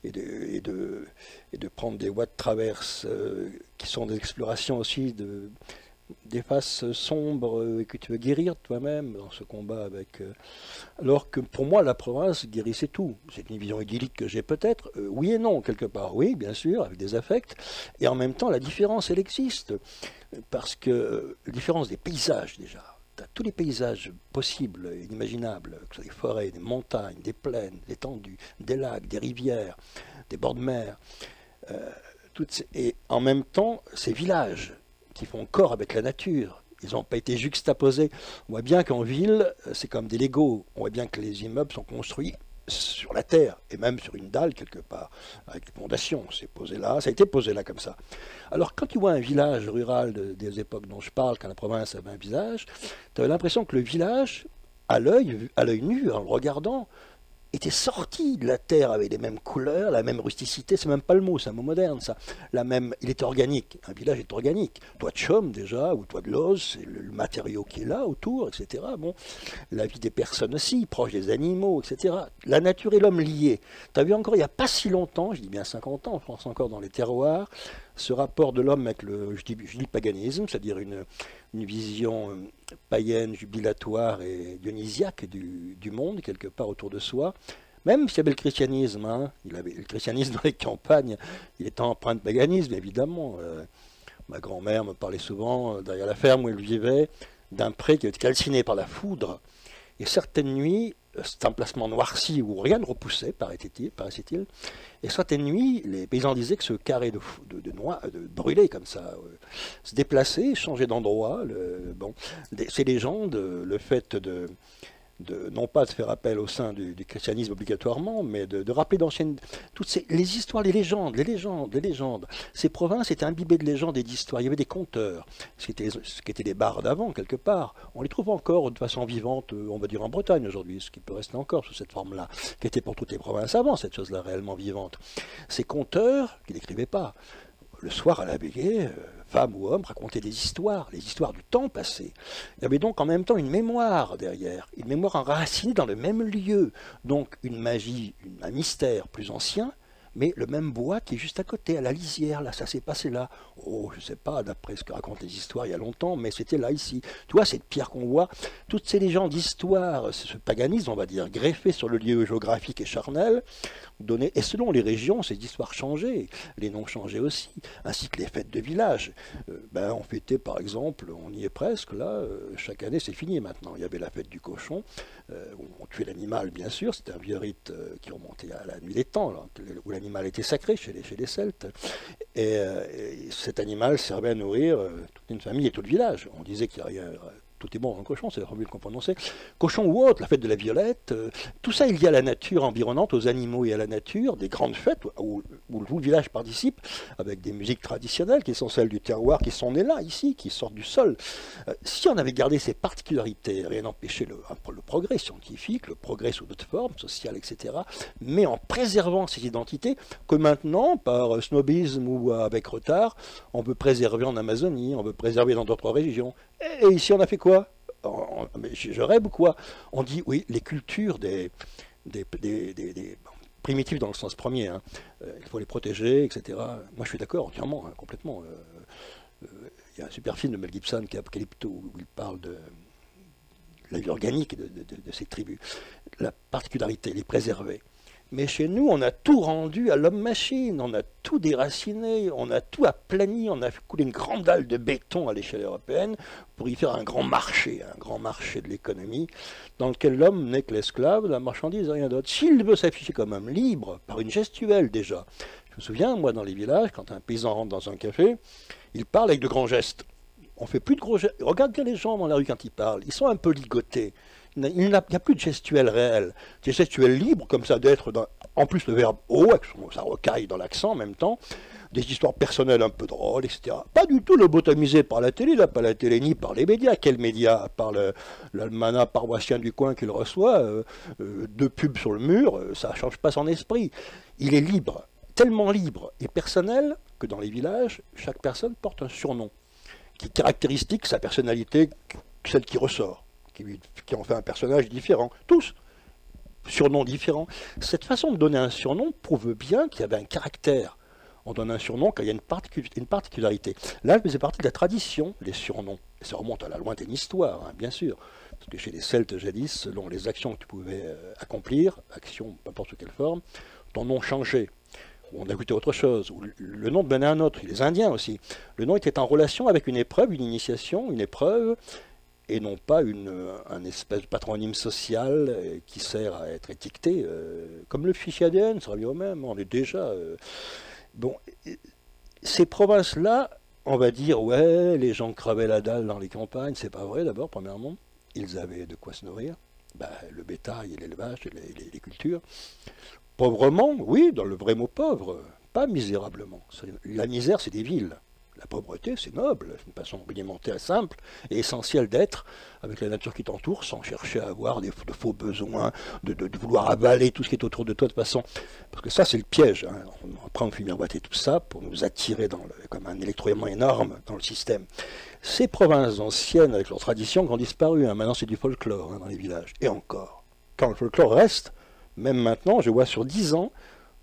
et de prendre des voies de traverse qui sont des explorations aussi des faces sombres et que tu veux guérir toi-même dans ce combat avec... alors que pour moi, la province guérissait tout. C'est une vision idyllique que j'ai peut-être. Oui et non, quelque part. Oui, bien sûr, avec des affects. Et en même temps, la différence, elle existe. Parce que la différence des paysages, déjà. Tu as tous les paysages possibles et inimaginables, que ce soit des forêts, des montagnes, des plaines, des étendues, des lacs, des rivières, des bords de mer. Et en même temps, ces villages qui font corps avec la nature. Ils n'ont pas été juxtaposés. On voit bien qu'en ville, c'est comme des Legos. On voit bien que les immeubles sont construits sur la terre, et même sur une dalle quelque part, avec des fondations. C'est posé là, ça a été posé là comme ça. Alors quand tu vois un village rural des époques dont je parle, quand la province avait un visage, tu avais l'impression que le village, à l'œil nu, en le regardant, était sorti de la terre avec les mêmes couleurs, la même rusticité, c'est même pas le mot, c'est un mot moderne ça, il est organique, un village est organique, toit de chaume déjà, ou toit de l'ose, c'est le matériau qui est là autour, etc. Bon, la vie des personnes aussi, proche des animaux, etc. La nature et l'homme liés. Tu as vu encore il n'y a pas si longtemps, je dis bien 50 ans, en France encore dans les terroirs, ce rapport de l'homme avec je dis paganisme, c'est-à-dire une vision païenne, jubilatoire et dionysiaque du monde, quelque part autour de soi. Même s'il y avait le christianisme, hein, le christianisme dans les campagnes, il était empreint de paganisme, évidemment. Ma grand-mère me parlait souvent, derrière la ferme où elle vivait, d'un pré qui était calciné par la foudre. Et certaines nuits, cet emplacement noirci où rien ne repoussait, paraissait-il. Et certaines nuits, les paysans disaient que ce carré de brûlé comme ça, se déplaçait, changeait d'endroit. Ces légendes, le fait non pas de faire appel au sein du christianisme obligatoirement, mais de rappeler d'anciennes... les histoires, les légendes. Ces provinces étaient imbibées de légendes et d'histoires. Il y avait des conteurs, ce qui étaient des bardes avant, quelque part. On les trouve encore de façon vivante, on va dire en Bretagne aujourd'hui, ce qui peut rester encore sous cette forme-là, qui était pour toutes les provinces avant, cette chose-là réellement vivante. Ces conteurs, qui n'écrivaient pas, le soir à la veillée, femmes ou hommes racontaient des histoires, les histoires du temps passé. Il y avait donc en même temps une mémoire derrière, une mémoire enracinée dans le même lieu, donc une magie, un mystère plus ancien, mais le même bois qui est juste à côté, à la lisière, là, ça s'est passé là. Oh, je ne sais pas, d'après ce que racontent les histoires il y a longtemps, mais c'était là, ici. Tu vois, cette pierre qu'on voit, toutes ces légendes d'histoire, ce paganisme, on va dire, greffé sur le lieu géographique et charnel, et selon les régions, ces histoires changeaient, les noms changeaient aussi, ainsi que les fêtes de village. On fêtait, par exemple, on y est presque, là, chaque année, c'est fini maintenant. Il y avait la fête du cochon, on tuait l'animal, bien sûr, c'était un vieux rite qui remontait à la nuit des temps, là, où l'animal était sacré chez les Celtes. Et cet animal servait à nourrir toute une famille et tout le village. On disait qu'il n'y a rien... Tout est bon dans le cochon, c'est la formule qu'on prononçait. Cochon ou autre, la fête de la Violette, tout ça il y a à la nature environnante, aux animaux et à la nature, des grandes fêtes où tout le village participe, avec des musiques traditionnelles qui sont celles du terroir, qui sont nées là, ici, qui sortent du sol. Si on avait gardé ces particularités, rien n'empêchait le progrès scientifique, le progrès sous d'autres formes, sociales, etc., mais en préservant ces identités, que maintenant, par snobisme ou avec retard, on veut préserver en Amazonie, on veut préserver dans d'autres régions. Et ici, on a fait quoi? Je rêve ou quoi? On dit, oui, les cultures des primitifs dans le sens premier, hein, il faut les protéger, etc. Moi, je suis d'accord, entièrement, hein, complètement. Il y a un super film de Mel Gibson qui est Apocalypto, où il parle de la vie organique de ces tribus. La particularité, les préserver. Mais chez nous, on a tout rendu à l'homme-machine, on a tout déraciné, on a tout aplani, on a fait couler une grande dalle de béton à l'échelle européenne pour y faire un grand marché de l'économie, dans lequel l'homme n'est que l'esclave, la marchandise et rien d'autre. S'il veut s'afficher comme homme libre, par une gestuelle déjà, je me souviens, moi, dans les villages, quand un paysan rentre dans un café, il parle avec de grands gestes. On fait plus de gros gestes. Regarde bien les gens dans la rue quand ils parlent, ils sont un peu ligotés. Il n'y a plus de gestuelle réelle. Des gestuelles libres, comme ça, d'être dans... En plus, le verbe haut, ça recaille dans l'accent en même temps. Des histoires personnelles un peu drôles, etc. Pas du tout lobotomisé par la télé, là, pas la télé ni par les médias. Quels médias? Par l'almanach paroissien du coin qu'il reçoit, deux pubs sur le mur, ça ne change pas son esprit. Il est libre, tellement libre et personnel que dans les villages, chaque personne porte un surnom qui est caractéristique, sa personnalité, celle qui ressort. Qui en fait un personnage différent. Tous, surnoms différents. Cette façon de donner un surnom prouve bien qu'il y avait un caractère. On donne un surnom quand il y a une particularité. Là, je faisais partie de la tradition, les surnoms. Et ça remonte à la lointaine histoire, hein, bien sûr. Parce que chez les Celtes jadis, selon les actions que tu pouvais accomplir, actions, n'importe quelle forme, ton nom changeait. Ou on ajoutait autre chose. Ou le nom devenait un autre. Les Indiens aussi. Le nom était en relation avec une épreuve, une initiation, une épreuve, et non pas un espèce de patronyme social qui sert à être étiqueté, comme le fichier ADN, ça revient au même, on est déjà... Bon, ces provinces-là, on va dire, ouais, les gens cravaient la dalle dans les campagnes, c'est pas vrai d'abord, premièrement, ils avaient de quoi se nourrir, le bétail et l'élevage, les cultures. Pauvrement, oui, dans le vrai mot pauvre, pas misérablement. La misère, c'est des villes. La pauvreté, c'est noble, c'est une façon rudimentaire simple et essentielle d'être avec la nature qui t'entoure, sans chercher à avoir de faux besoins, de vouloir avaler tout ce qui est autour de toi de façon... Parce que ça, c'est le piège. Hein. Après, on fait miroiter tout ça pour nous attirer comme un électroaimant énorme dans le système. Ces provinces anciennes, avec leurs traditions, ont disparu. Hein. Maintenant, c'est du folklore dans les villages. Et encore. Quand le folklore reste, même maintenant, je vois sur 10 ans,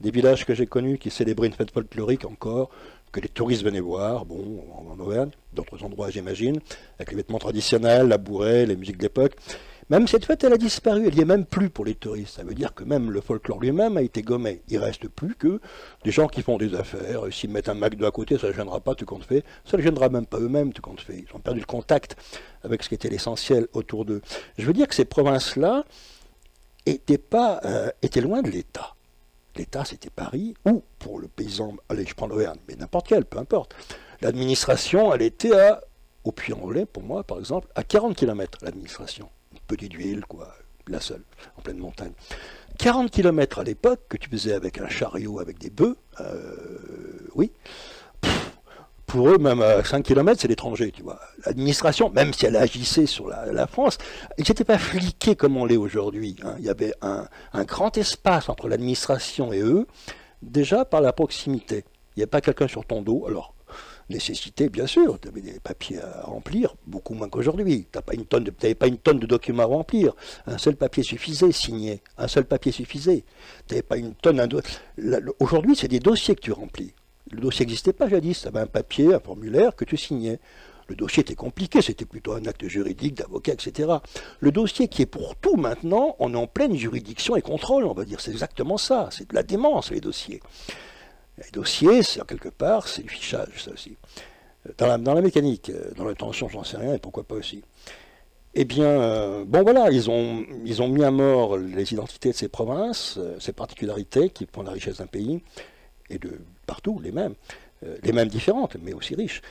des villages que j'ai connus qui célébraient une fête folklorique encore, que les touristes venaient voir, bon, en Auvergne, d'autres endroits j'imagine, avec les vêtements traditionnels, la bourrée, les musiques de l'époque. Même cette fête, elle a disparu, elle n'y est même plus pour les touristes. Ça veut dire que même le folklore lui-même a été gommé. Il ne reste plus que des gens qui font des affaires. S'ils mettent un McDo à côté, ça ne gênera pas, tout compte fait. Ça ne gênera même pas eux-mêmes, tout compte fait. Ils ont perdu le contact avec ce qui était l'essentiel autour d'eux. Je veux dire que ces provinces-là, était loin de l'État. L'État, c'était Paris, ou pour le paysan, allez, je prends l'Auvergne, mais n'importe quel, peu importe. L'administration, elle était au Puy-en-Velay, pour moi, par exemple, à 40 km, l'administration. Une petite ville, quoi, la seule, en pleine montagne. 40 km à l'époque, que tu faisais avec un chariot, avec des bœufs, oui. Pour eux, même à 5 km, c'est l'étranger, tu vois. L'administration, même si elle agissait sur la France, ils n'étaient pas fliqués comme on l'est aujourd'hui. Hein. Il y avait un grand espace entre l'administration et eux, déjà par la proximité. Il n'y avait pas quelqu'un sur ton dos. Alors, nécessité, bien sûr, tu avais des papiers à remplir, beaucoup moins qu'aujourd'hui. Tu n'avais pas une tonne de documents à remplir. Un seul papier suffisait, signé. Un seul papier suffisait. Tu n'avais pas une tonne. Aujourd'hui, c'est des dossiers que tu remplis. Le dossier n'existait pas jadis, tu avais un papier, un formulaire que tu signais. Le dossier était compliqué, c'était plutôt un acte juridique, d'avocat, etc. Le dossier qui est pour tout maintenant, on est en pleine juridiction et contrôle, on va dire. C'est exactement ça, c'est de la démence, les dossiers. Les dossiers, c'est quelque part, c'est du fichage, ça aussi. Dans la mécanique, dans la tension, j'en sais rien, et pourquoi pas aussi. Eh bien, bon voilà, ils ont mis à mort les identités de ces provinces, ces particularités qui font la richesse d'un pays, et de partout, les mêmes différentes, mais aussi riches.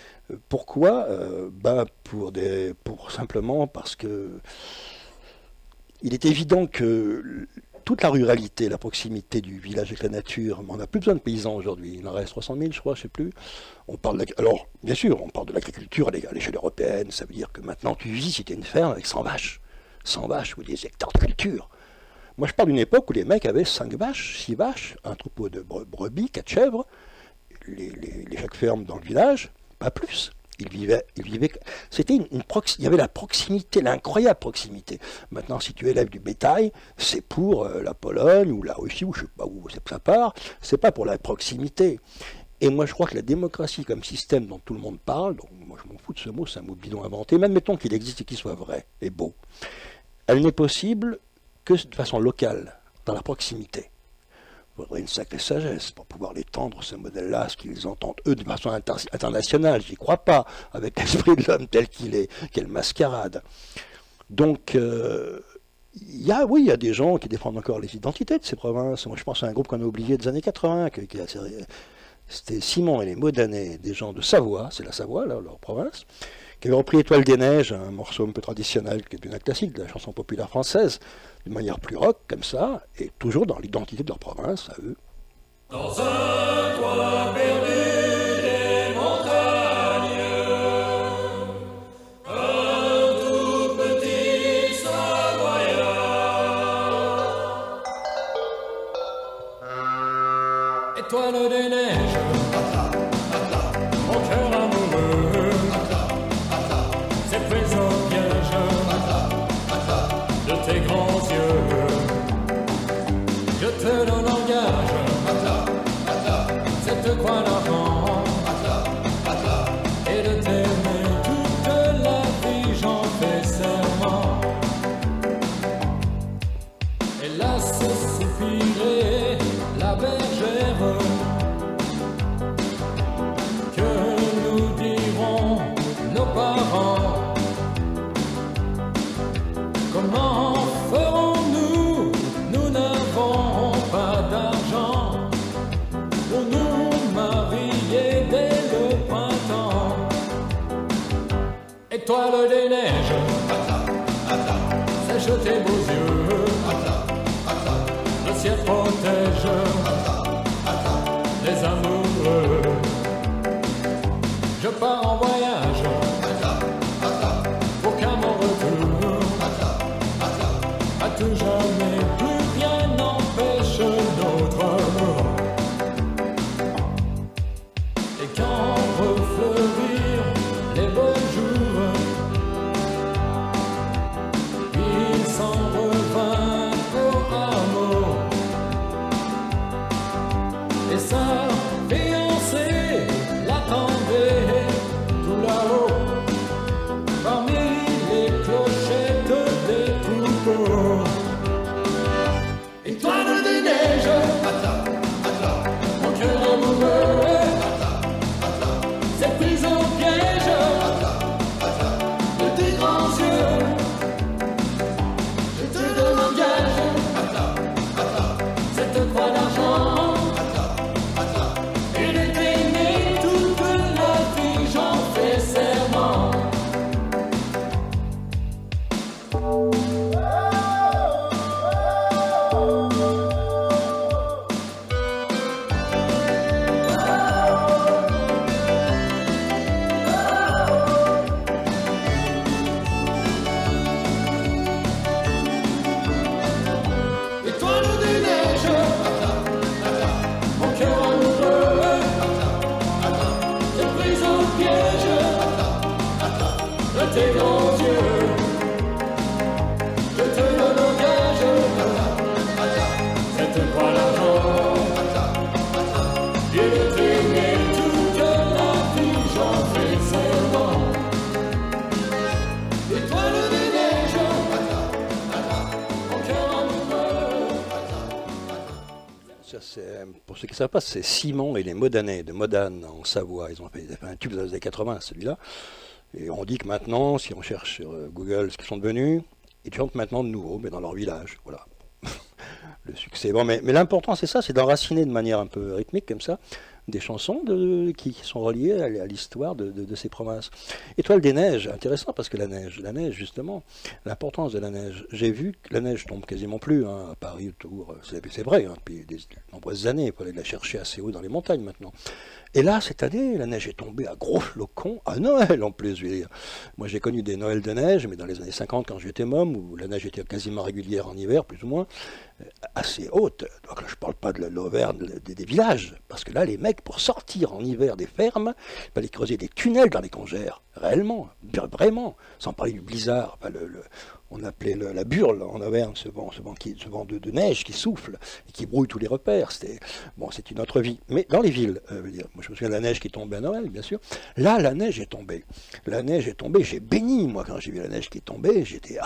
Pourquoi simplement parce que il est évident que toute la ruralité, la proximité du village avec la nature, on n'a plus besoin de paysans aujourd'hui, il en reste 300 000, je crois, je ne sais plus. Alors, bien sûr, on parle de l'agriculture à l'échelle européenne, ça veut dire que maintenant tu vis si tu as une ferme avec 100 vaches ou des hectares de culture. Moi, je parle d'une époque où les mecs avaient 5 vaches, 6 vaches, un troupeau de brebis, 4 chèvres, chaque ferme dans le village, pas plus. Ils vivaient. Il y avait la proximité, l'incroyable proximité. Maintenant, si tu élèves du bétail, c'est pour la Pologne ou la Russie, ou je ne sais pas où ça part, c'est pas pour la proximité. Et moi, je crois que la démocratie comme système dont tout le monde parle, donc moi je m'en fous de ce mot, c'est un mot bidon inventé, même mettons qu'il existe et qu'il soit vrai et beau, elle n'est possible que de façon locale, dans la proximité. Il faudrait une sacrée sagesse pour pouvoir l'étendre, ce modèle-là, ce qu'ils entendent, eux, de façon internationale. J'y crois pas, avec l'esprit de l'homme tel qu'il est, quelle mascarade. Donc, il y a des gens qui défendent encore les identités de ces provinces. Moi, je pense à un groupe qu'on a oublié des années 80, c'était Simon et les Modanais, des gens de Savoie, c'est la Savoie, là, leur province, qui avaient repris Étoile des Neiges, un morceau un peu traditionnel, qui est une classique de la chanson populaire française, de manière plus rock, comme ça, et toujours dans l'identité de leur province, à eux. Dans un coin perdu des montagnes, un tout petit Savoyard. Étoile des neiges, mon cœur amoureux, c'est pris au piège de tes grands yeux. Je te donne en gage cette croix d'argent et de t'aimer toute la vie, j'en fais serment. Hélas, soupirait la bergère, que nous diront nos parents? Comment ferons-nous? Nous n'avons pas d'argent pour nous marier dès le printemps. Étoile des neiges, sèche tes beaux yeux, le ciel protège les amoureux. Je pars en voyage pour qu'à mon retour, à tout jamais, plus rien n'empêche notre amour. Et quand refleurir les beaux jours, il s'en revint au hameau, et sa fiancée l'attendait tout là-haut, parmi les clochettes des troupeaux. Étoile des neiges, mon cœur amoureux, c'est pris en piège de tes grands yeux. Je te donne en gage Pour ceux qui ne savent pas, c'est Simon et les Modanais de Modane en Savoie. Ils ont fait un tube dans les années 80, celui-là. Et on dit que maintenant, si on cherche sur Google ce qu'ils sont devenus, ils chantent maintenant de nouveau, mais dans leur village. Voilà. Le succès. Bon, mais l'important, c'est ça, c'est d'enraciner de manière un peu rythmique, comme ça, des chansons qui sont reliées à l'histoire de ces provinces. Étoile des neiges, intéressant, parce que la neige, justement, l'importance de la neige. J'ai vu que la neige tombe quasiment plus, hein, à Paris, autour. C'est vrai, hein, depuis de nombreuses années, il faut aller la chercher assez haut dans les montagnes maintenant. Et là, cette année, la neige est tombée à gros flocons, à Noël en plus, je veux dire. Moi, j'ai connu des Noëls de neige, mais dans les années 50, quand j'étais môme, où la neige était quasiment régulière en hiver, plus ou moins, assez haute. Donc là, je ne parle pas de l'Auvergne, des villages, parce que là, les mecs, pour sortir en hiver des fermes, il fallait creuser des tunnels dans les congères, réellement, vraiment, sans parler du blizzard, enfin, on appelait la burle en Auvergne, ce vent de neige qui souffle et qui brouille tous les repères. C'est une autre vie. Mais dans les villes, moi je me souviens de la neige qui tombait à Noël, bien sûr. Là, la neige est tombée. La neige est tombée. J'ai béni, moi, quand j'ai vu la neige qui est tombée. J'étais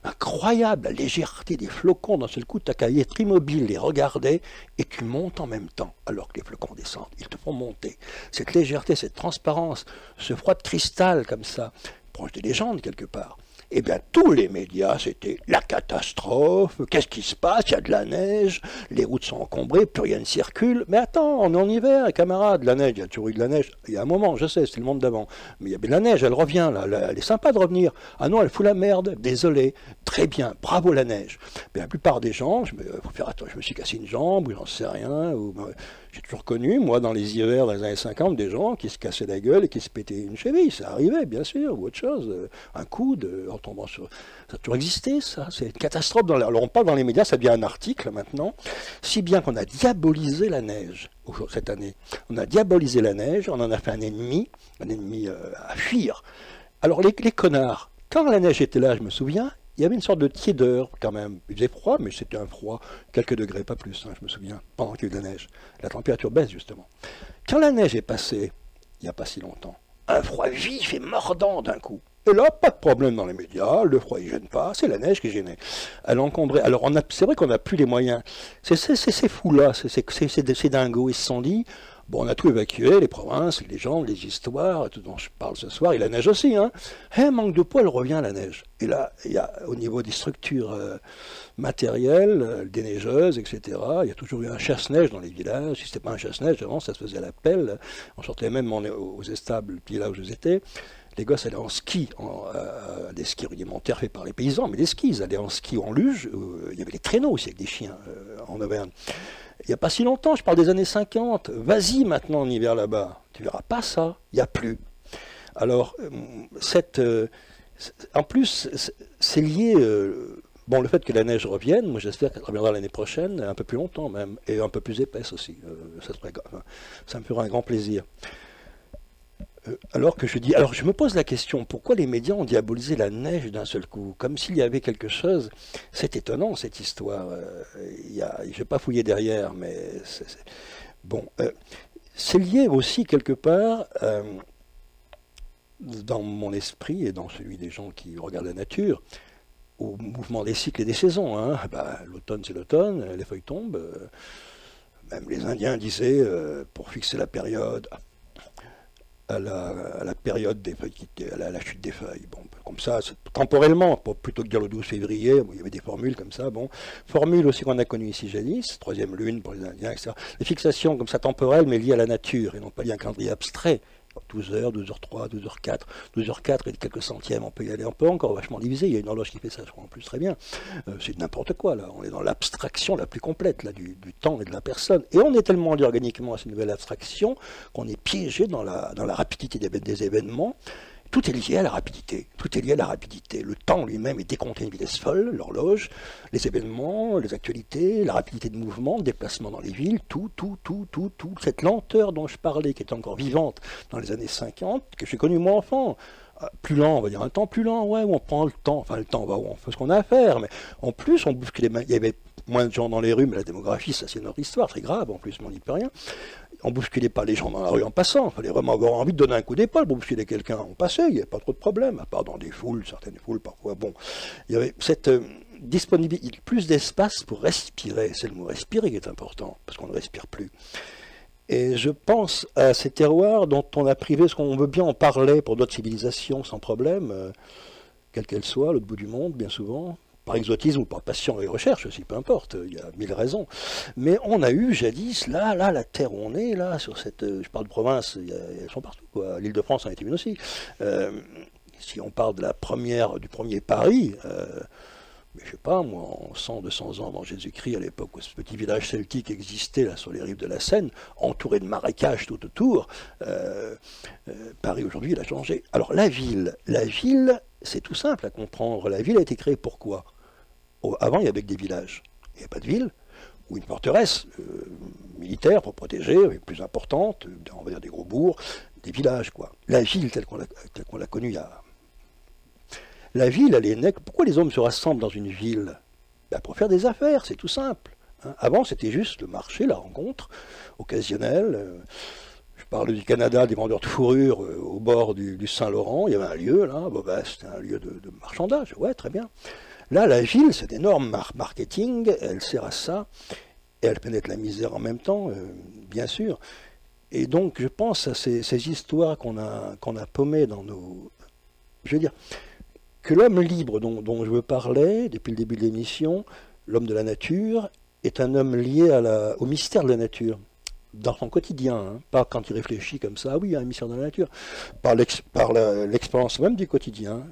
incroyable, la légèreté des flocons. D'un seul coup, tu as qu'à être immobile, les regarder, et tu montes en même temps, alors que les flocons descendent. Ils te font monter. Cette légèreté, cette transparence, ce froid de cristal comme ça, proche des légendes quelque part. Eh bien, tous les médias, c'était la catastrophe, qu'est-ce qui se passe, il y a de la neige, les routes sont encombrées, plus rien ne circule. Mais attends, on est en hiver, camarades, la neige, il y a toujours eu de la neige. Il y a un moment, je sais, c'était le monde d'avant, mais il y avait de la neige, elle revient, là, elle est sympa de revenir. Ah non, elle fout la merde, désolé, très bien, bravo la neige. Mais la plupart des gens, faut faire attention, je me suis cassé une jambe, ou j'en sais rien, j'ai toujours connu, moi, dans les hivers, dans les années 50, des gens qui se cassaient la gueule et qui se pétaient une cheville. Ça arrivait, bien sûr, ou autre chose. Un coude, en tombant sur... Ça a toujours existé, ça. C'est une catastrophe. Alors, on parle dans les médias, ça devient un article, maintenant. Si bien qu'on a diabolisé la neige, cette année. On a diabolisé la neige, on en a fait un ennemi à fuir. Alors, les connards, quand la neige était là, je me souviens, il y avait une sorte de tiédeur quand même. Il faisait froid, mais c'était un froid, quelques degrés, pas plus, hein, je me souviens, pendant qu'il y a eu de la neige. La température baisse, justement. Quand la neige est passée, il n'y a pas si longtemps, un froid vif et mordant d'un coup. Et là, pas de problème dans les médias, le froid ne gêne pas, c'est la neige qui gênait. Elle encombrait. Alors, c'est vrai qu'on n'a plus les moyens. C'est ces fous-là, ces dingos, ils se sont dit... Bon, on a tout évacué, les provinces, les légendes, les histoires, tout dont je parle ce soir, et la neige aussi, hein. Manque de peau, elle revient, la neige. Et là, il y a, au niveau des structures matérielles, des neigeuses, etc., il y a toujours eu un chasse-neige dans les villages. Si c'était pas un chasse-neige, avant, ça se faisait à la pelle. On sortait même aux estables, puis là où j'étais. Les gosses allaient en ski, des skis rudimentaires faits par les paysans, mais des skis, ils allaient en ski ou en luge. Il y avait les traîneaux aussi avec des chiens en Auvergne. Il n'y a pas si longtemps, je parle des années 50. Vas-y maintenant en hiver là-bas. Tu verras pas ça. Il n'y a plus. Alors, en plus, c'est lié... Bon, le fait que la neige revienne, moi j'espère qu'elle reviendra l'année prochaine, un peu plus longtemps même, et un peu plus épaisse aussi. Ça me fera un grand plaisir. Alors je me pose la question, pourquoi les médias ont diabolisé la neige d'un seul coup, comme s'il y avait quelque chose. C'est étonnant cette histoire. Je ne vais pas fouiller derrière, mais c'est lié aussi quelque part dans mon esprit et dans celui des gens qui regardent la nature, au mouvement des cycles et des saisons. Hein. L'automne c'est l'automne, les feuilles tombent. Même les Indiens disaient, pour fixer la période, à la période des feuilles, à la chute des feuilles. Bon, comme ça, temporellement, plutôt que de dire le 12 février, il y avait des formules comme ça. Bon, formules aussi qu'on a connues ici jadis, troisième lune pour les Indiens, etc. Les fixations comme ça temporelles, mais liées à la nature, et non pas liées à un calendrier abstrait. 12h, 12h03, 12h04, 12h04 et quelques centièmes, on peut y aller, on peut encore vachement diviser, il y a une horloge qui fait ça, je crois en plus très bien. C'est n'importe quoi, là, on est dans l'abstraction la plus complète, là, du temps et de la personne. Et on est tellement lié organiquement à cette nouvelle abstraction qu'on est piégé dans la rapidité des événements. Tout est lié à la rapidité. Tout est lié à la rapidité. Le temps lui-même est décompté à une vitesse folle, l'horloge, les événements, les actualités, la rapidité de mouvement, de déplacement dans les villes, tout. Cette lenteur dont je parlais, qui est encore vivante dans les années 50, que j'ai connue moi enfant. Plus lent, on va dire un temps plus lent, ouais, où on prend le temps. Enfin, le temps, on fait ce qu'on a à faire. Mais en plus, on bouscule les mains. Il y avait moins de gens dans les rues, mais la démographie, ça c'est notre histoire, c'est grave en plus, mais on n'y peut rien. On ne bousculait pas les gens dans la rue en passant, il fallait vraiment avoir envie de donner un coup d'épaule pour bousculer quelqu'un. On passait, il n'y avait pas trop de problème, à part dans des foules, certaines foules parfois. Bon, il y avait cette plus d'espace pour respirer. C'est le mot respirer qui est important, parce qu'on ne respire plus. Et je pense à ces terroirs dont on a privé, parce qu'on veut bien en parler pour d'autres civilisations sans problème, quelle qu'elle soit, à l'autre bout du monde, bien souvent, par exotisme ou par passion et recherche aussi, peu importe, il y a 1000 raisons. Mais on a eu jadis, là, la terre où on est, là, sur cette, je parle de province, elles sont partout, quoi. L'Île-de-France en est une aussi. Si on parle de du premier Paris, mais je sais pas, moi, en 100, 200 ans avant Jésus-Christ, à l'époque où ce petit village celtique existait là sur les rives de la Seine, entouré de marécages tout autour, Paris aujourd'hui, il a changé. Alors la ville, c'est tout simple à comprendre. La ville a été créée pourquoi? Avant, il y avait que des villages. Il n'y avait pas de ville, ou une forteresse militaire pour protéger, plus importante, on va dire des gros bourgs, des villages, quoi. La ville telle qu'on l'a connue il y a... La ville, elle est née. Pourquoi les hommes se rassemblent dans une ville? Ben pour faire des affaires, c'est tout simple. Hein. Avant, c'était juste le marché, la rencontre occasionnelle. Je parle du Canada, des vendeurs de fourrure au bord du Saint-Laurent. Il y avait un lieu, là. Bon, ben, c'était un lieu de marchandage. Ouais, très bien. Là, la ville, c'est énorme marketing. Elle sert à ça. Et elle pénètre la misère en même temps, bien sûr. Et donc, je pense à ces histoires qu'on a paumées dans nos... Je veux dire... que l'homme libre dont je veux parler depuis le début de l'émission, l'homme de la nature, est un homme lié au mystère de la nature, dans son quotidien, hein, pas quand il réfléchit comme ça, ah oui, il y a un mystère de la nature, par l'expérience même du quotidien.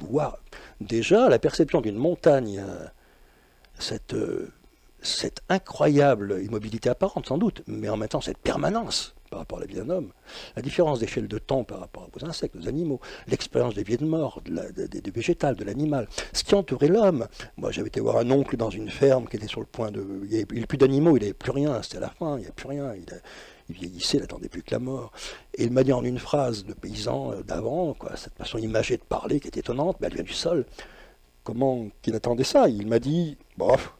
Wow. Déjà, la perception d'une montagne, cette incroyable immobilité apparente sans doute, mais en même temps cette permanence, par rapport à la vie d'un homme, la différence d'échelle de temps par rapport aux insectes, aux animaux, l'expérience des vies de mort, des végétales, de l'animal, ce qui entourait l'homme. Moi, j'avais été voir un oncle dans une ferme qui était sur le point de... Il n'y avait plus d'animaux, il n'avait plus rien, c'était à la fin, il n'y avait plus rien, il vieillissait, il n'attendait plus que la mort. Et il m'a dit en une phrase, de paysan d'avant, quoi, cette façon imagée de parler qui est étonnante, mais elle vient du sol. Comment qu'il attendait ça? Il m'a dit, bof,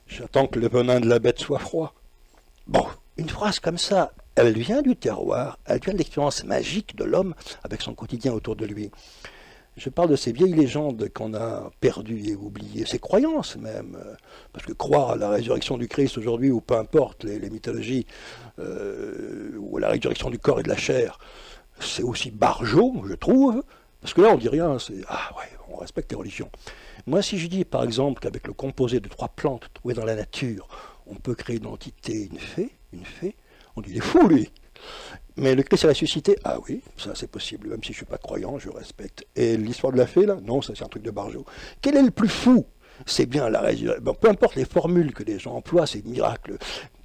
j'attends que le venin de la bête soit froid. Bon, une phrase comme ça, elle vient du terroir, elle vient de l'expérience magique de l'homme avec son quotidien autour de lui. Je parle de ces vieilles légendes qu'on a perdues et oubliées, ces croyances même, parce que croire à la résurrection du Christ aujourd'hui, ou peu importe les mythologies, ou à la résurrection du corps et de la chair, c'est aussi barjot, je trouve, parce que là on dit rien, c'est ah ouais, on respecte les religions. Moi si je dis par exemple qu'avec le composé de 3 plantes trouvées dans la nature, on peut créer une entité, une fée, on dit il est fou lui. Mais le Christ est ressuscité, ah oui, ça c'est possible, même si je ne suis pas croyant, je respecte. Et l'histoire de la fée là, non, ça c'est un truc de barjot. Quel est le plus fou? C'est bien la résurrection. Bon, peu importe les formules que les gens emploient, ces miracles,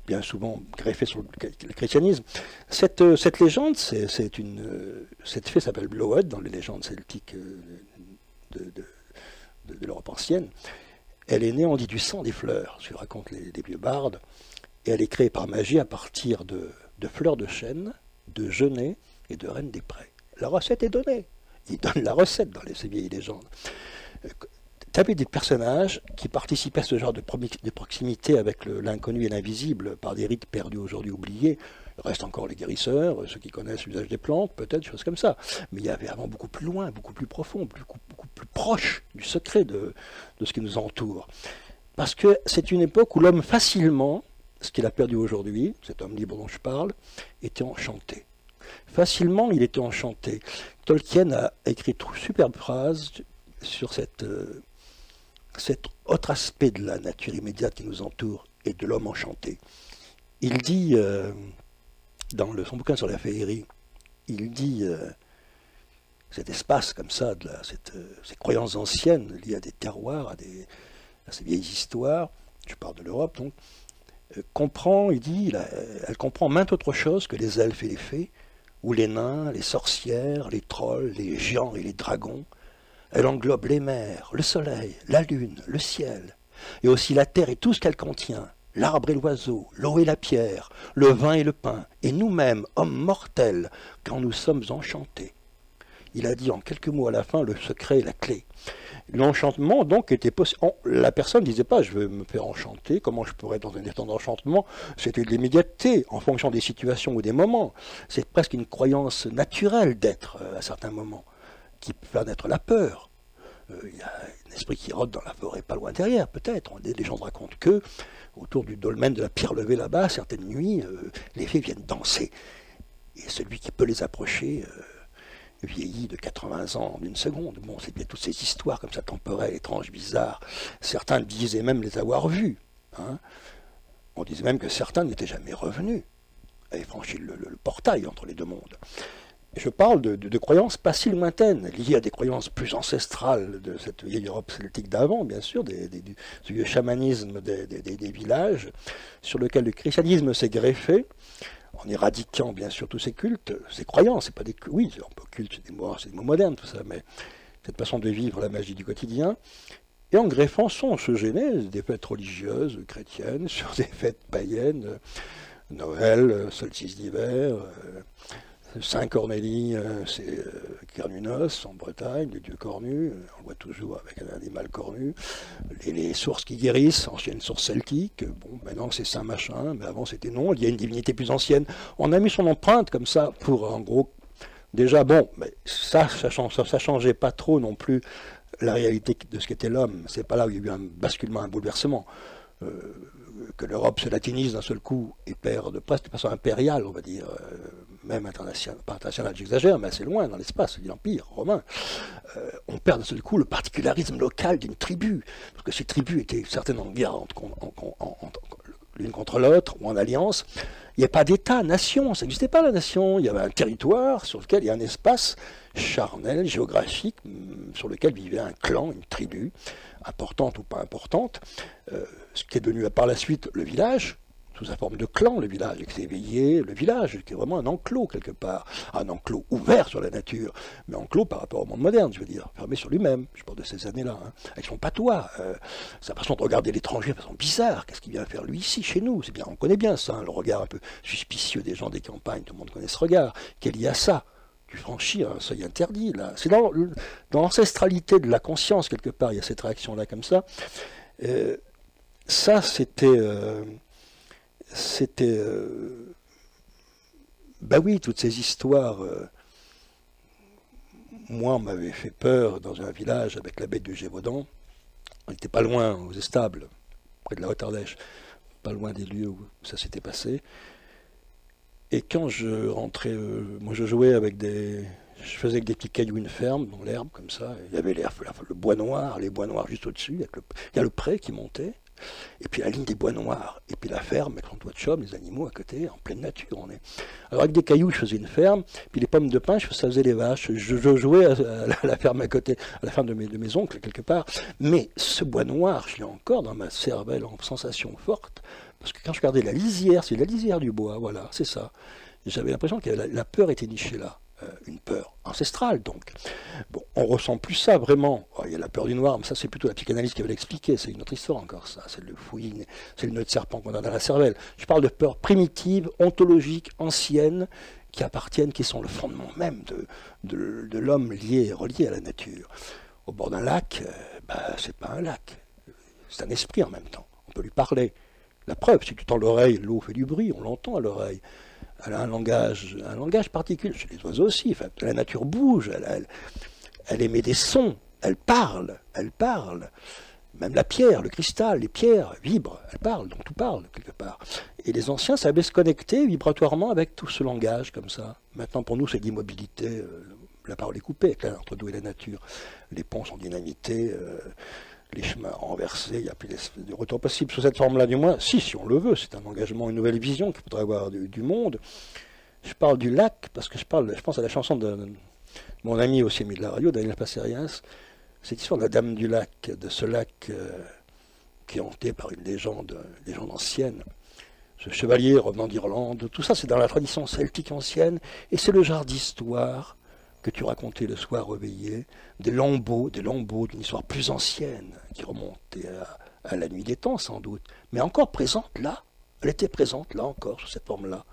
bien souvent greffés sur le christianisme. Cette légende, cette fée s'appelle Blood dans les légendes celtiques de l'Europe ancienne. Elle est née, on dit, du sang des fleurs, ce que racontent les vieux bardes, et elle est créée par magie à partir de fleurs de chêne, de genêt et de reine des prés. La recette est donnée. Il donne la recette dans ces vieilles légendes. Tu avais des personnages qui participaient à ce genre de proximité avec l'inconnu et l'invisible par des rites perdus aujourd'hui oubliés. Il reste encore les guérisseurs, ceux qui connaissent l'usage des plantes, peut-être, des choses comme ça. Mais il y avait avant beaucoup plus loin, beaucoup plus profond, beaucoup plus proche du secret de ce qui nous entoure. Parce que c'est une époque où l'homme facilement, ce qu'il a perdu aujourd'hui, cet homme libre dont je parle, était enchanté. Facilement, il était enchanté. Tolkien a écrit une superbe phrase sur cet autre aspect de la nature immédiate qui nous entoure et de l'homme enchanté. Il dit, dans son bouquin sur la féerie, il dit cet espace comme ça, ces croyances anciennes liées à des terroirs, à ces vieilles histoires, je parle de l'Europe donc, comprend, il dit, elle comprend maintes autres choses que les elfes et les fées, ou les nains, les sorcières, les trolls, les géants et les dragons. Elle englobe les mers, le soleil, la lune, le ciel, et aussi la terre et tout ce qu'elle contient, l'arbre et l'oiseau, l'eau et la pierre, le vin et le pain, et nous-mêmes, hommes mortels, quand nous sommes enchantés. Il a dit en quelques mots à la fin le secret et la clé. L'enchantement, donc, était possible. La personne ne disait pas « je veux me faire enchanter, comment je pourrais être dans un état d'enchantement ?» C'était de l'immédiateté, en fonction des situations ou des moments. C'est presque une croyance naturelle d'être à certains moments, qui peut faire naître la peur. Il y a un esprit qui rôde dans la forêt pas loin derrière, peut-être. Des légendes racontent que, autour du dolmen de la pierre levée là-bas, certaines nuits, les fées viennent danser. Et celui qui peut les approcher vieillit de 80 ans en une seconde. Bon, c'est bien toutes ces histoires comme ça, temporelles, étranges, bizarres. Certains disaient même les avoir vues. Hein. On disait même que certains n'étaient jamais revenus, avaient franchi le portail entre les deux mondes. Je parle de croyances pas si lointaines, liées à des croyances plus ancestrales de cette vieille Europe celtique d'avant, bien sûr, du vieux chamanisme des villages, sur lequel le christianisme s'est greffé, en éradiquant bien sûr tous ces cultes, ces croyances, c'est pas des oui, un peu culte, c'est des mots modernes, tout ça, mais cette façon de vivre la magie du quotidien, et en greffant sans se gêner des fêtes religieuses chrétiennes sur des fêtes païennes, Noël, solstice d'hiver, Saint Cornélie, c'est Carnunos en Bretagne, le dieu cornu, on le voit toujours avec un animal cornu. Les sources qui guérissent, anciennes sources celtiques, bon, maintenant c'est Saint Machin, mais avant c'était non, il y a une divinité plus ancienne. On a mis son empreinte comme ça pour, en gros, déjà bon, mais ça changeait pas trop non plus la réalité de ce qu'était l'homme. C'est pas là où il y a eu un basculement, un bouleversement. Que l'Europe se latinise d'un seul coup et perd presque de façon impériale, on va dire, même internationale, pas internationale, j'exagère, mais assez loin dans l'espace de l'Empire romain, on perd d'un seul coup le particularisme local d'une tribu, parce que ces tribus étaient certainement en guerre l'une contre l'autre ou en alliance. Il n'y a pas d'État, nation, ça n'existait pas la nation, il y avait un territoire sur lequel il y a un espace charnel, géographique, sur lequel vivait un clan, une tribu, importante ou pas importante, ce qui est devenu par la suite le village, sous sa forme de clan, le village, avec ses éveillés, le village, qui est vraiment un enclos quelque part, un enclos ouvert sur la nature, mais enclos par rapport au monde moderne, je veux dire, fermé sur lui-même, je parle de ces années-là, hein, avec son patois, sa façon de regarder l'étranger de façon bizarre, qu'est-ce qu'il vient faire lui ici, chez nous, c'est bien, on connaît bien ça, hein, le regard un peu suspicieux des gens des campagnes, tout le monde connaît ce regard, qu'est-ce qu'il y a ça? Tu franchis un seuil interdit, là. C'est dans l'ancestralité de la conscience, quelque part, il y a cette réaction-là comme ça. Ça, bah oui, toutes ces histoires, moi, on m'avait fait peur dans un village avec la bête du Gévaudan. On n'était pas loin, aux Estables, près de la Haute-Ardèche, pas loin des lieux où ça s'était passé. Et quand je rentrais, moi je jouais avec je faisais avec des petits cailloux une ferme dans l'herbe comme ça. Il y avait le bois noir, les bois noirs juste au-dessus. Il y a le pré qui montait. Et puis la ligne des bois noirs. Et puis la ferme avec son toit de chaume, les animaux à côté, en pleine nature on est. Alors avec des cailloux, je faisais une ferme. Puis les pommes de pin, ça faisait les vaches. Je jouais à la ferme à côté, à la ferme de mes oncles quelque part. Mais ce bois noir, je l'ai encore dans ma cervelle en sensation forte. Parce que quand je regardais la lisière, c'est la lisière du bois, voilà, c'est ça. J'avais l'impression que la peur était nichée là, une peur ancestrale donc. Bon, on ressent plus ça vraiment. Oh, il y a la peur du noir, mais ça c'est plutôt la psychanalyse qui va l'expliquer, c'est une autre histoire encore ça, c'est le fouillis, c'est le nœud de serpent qu'on a dans la cervelle. Je parle de peurs primitives, ontologiques, anciennes, qui sont le fondement même de l'homme relié à la nature. Au bord d'un lac, c'est pas un lac, c'est un esprit en même temps, on peut lui parler. La preuve, si tu tends l'oreille, l'eau fait du bruit, on l'entend à l'oreille. Elle a un langage particulier, chez les oiseaux aussi, enfin, la nature bouge, elle émet des sons, elle parle. Même la pierre, le cristal, les pierres vibrent, elles parlent, donc tout parle quelque part. Et les anciens savaient se connecter vibratoirement avec tout ce langage comme ça. Maintenant pour nous c'est de l'immobilité, la parole est coupée entre nous et la nature. Les ponts sont dynamités, les chemins renversés, il n'y a plus de retour possible sous cette forme-là du moins. Si on le veut, c'est un engagement, une nouvelle vision qu'il faudrait avoir du monde. Je parle du lac parce que je pense à la chanson de mon ami aussi ami de la radio, Daniel Passeriens, cette histoire de la Dame du Lac, de ce lac qui est hanté par une légende ancienne. Ce chevalier revenant d'Irlande, tout ça c'est dans la tradition celtique ancienne et c'est le genre d'histoire que tu racontais le soir réveillé, des lambeaux d'une histoire plus ancienne, qui remontait à la nuit des temps sans doute, mais encore présente là, elle était présente là encore, sous cette forme-là,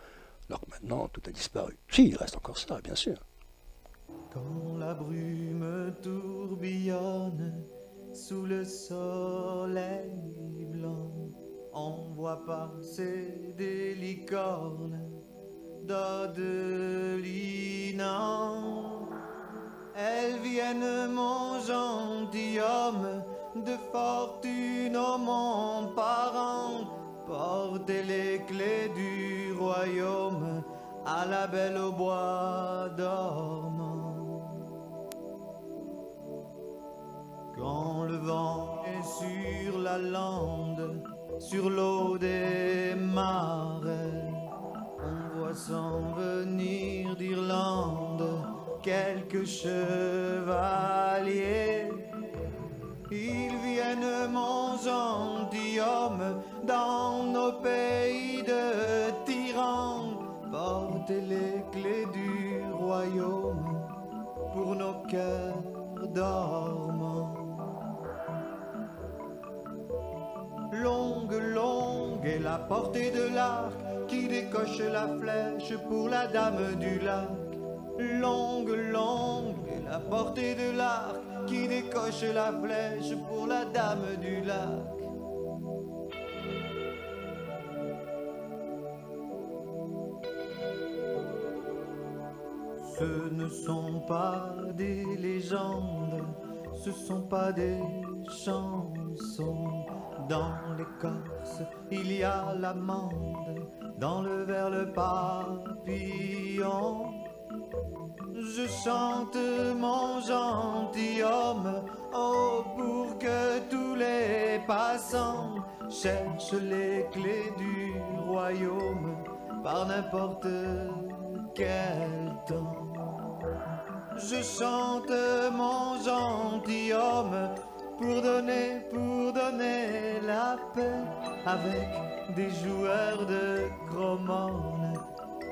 alors que maintenant tout a disparu. Si, il reste encore ça, bien sûr. Quand la brume tourbillonne sous le soleil blanc, on voit passer des licornes d'Adelinant. elles viennent, mon gentilhomme, de fortune au mon parent, porter les clés du royaume à la belle au bois dormant. Quand le vent est sur la lande, sur l'eau des marais, on voit s'en venir d'Irlande quelques chevaliers. Ils viennent, mon gentilhomme, dans nos pays de tyrans, porter les clés du royaume pour nos cœurs dormants. Longue, longue est la portée de l'arc qui décoche la flèche pour la dame du lac. Longue, longue est la portée de l'arc qui décoche la flèche pour la dame du lac. Ce ne sont pas des légendes, ce sont pas des chansons. Dans l'écorce, il y a l'amande, dans le verre le papillon. Je chante, mon gentilhomme, oh, pour que tous les passants cherchent les clés du royaume par n'importe quel temps. Je chante, mon gentilhomme, pour donner la paix avec des joueurs de cromone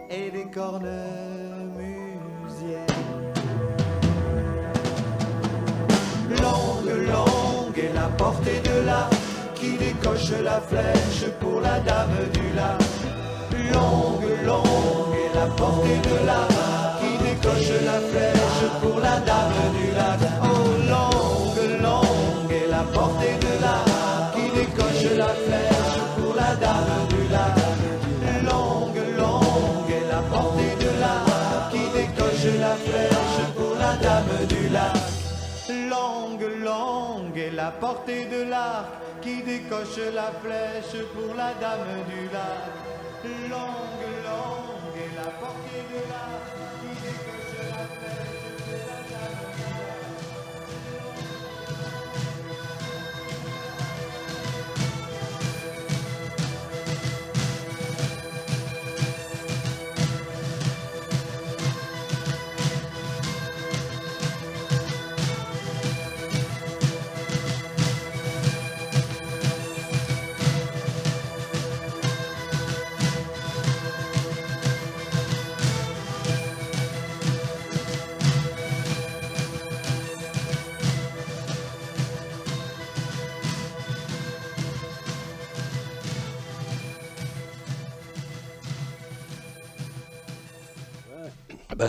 et des cornemusiers. Longue, longue est la portée de l'arc qui décoche la flèche pour la dame du lac. Longue, longue est la portée de l'arc qui décoche la flèche pour la dame du lac. Oh, longue, longue est la portée de l'arc qui décoche la flèche pour la dame du lac. Longue, longue est la portée de l'arc qui décoche la flèche pour la dame du lac. Longue, longue est la portée de l'arc qui décoche la flèche pour la dame du lac. Longue, longue est la portée de l'arc qui décoche la flèche pour la dame du lac.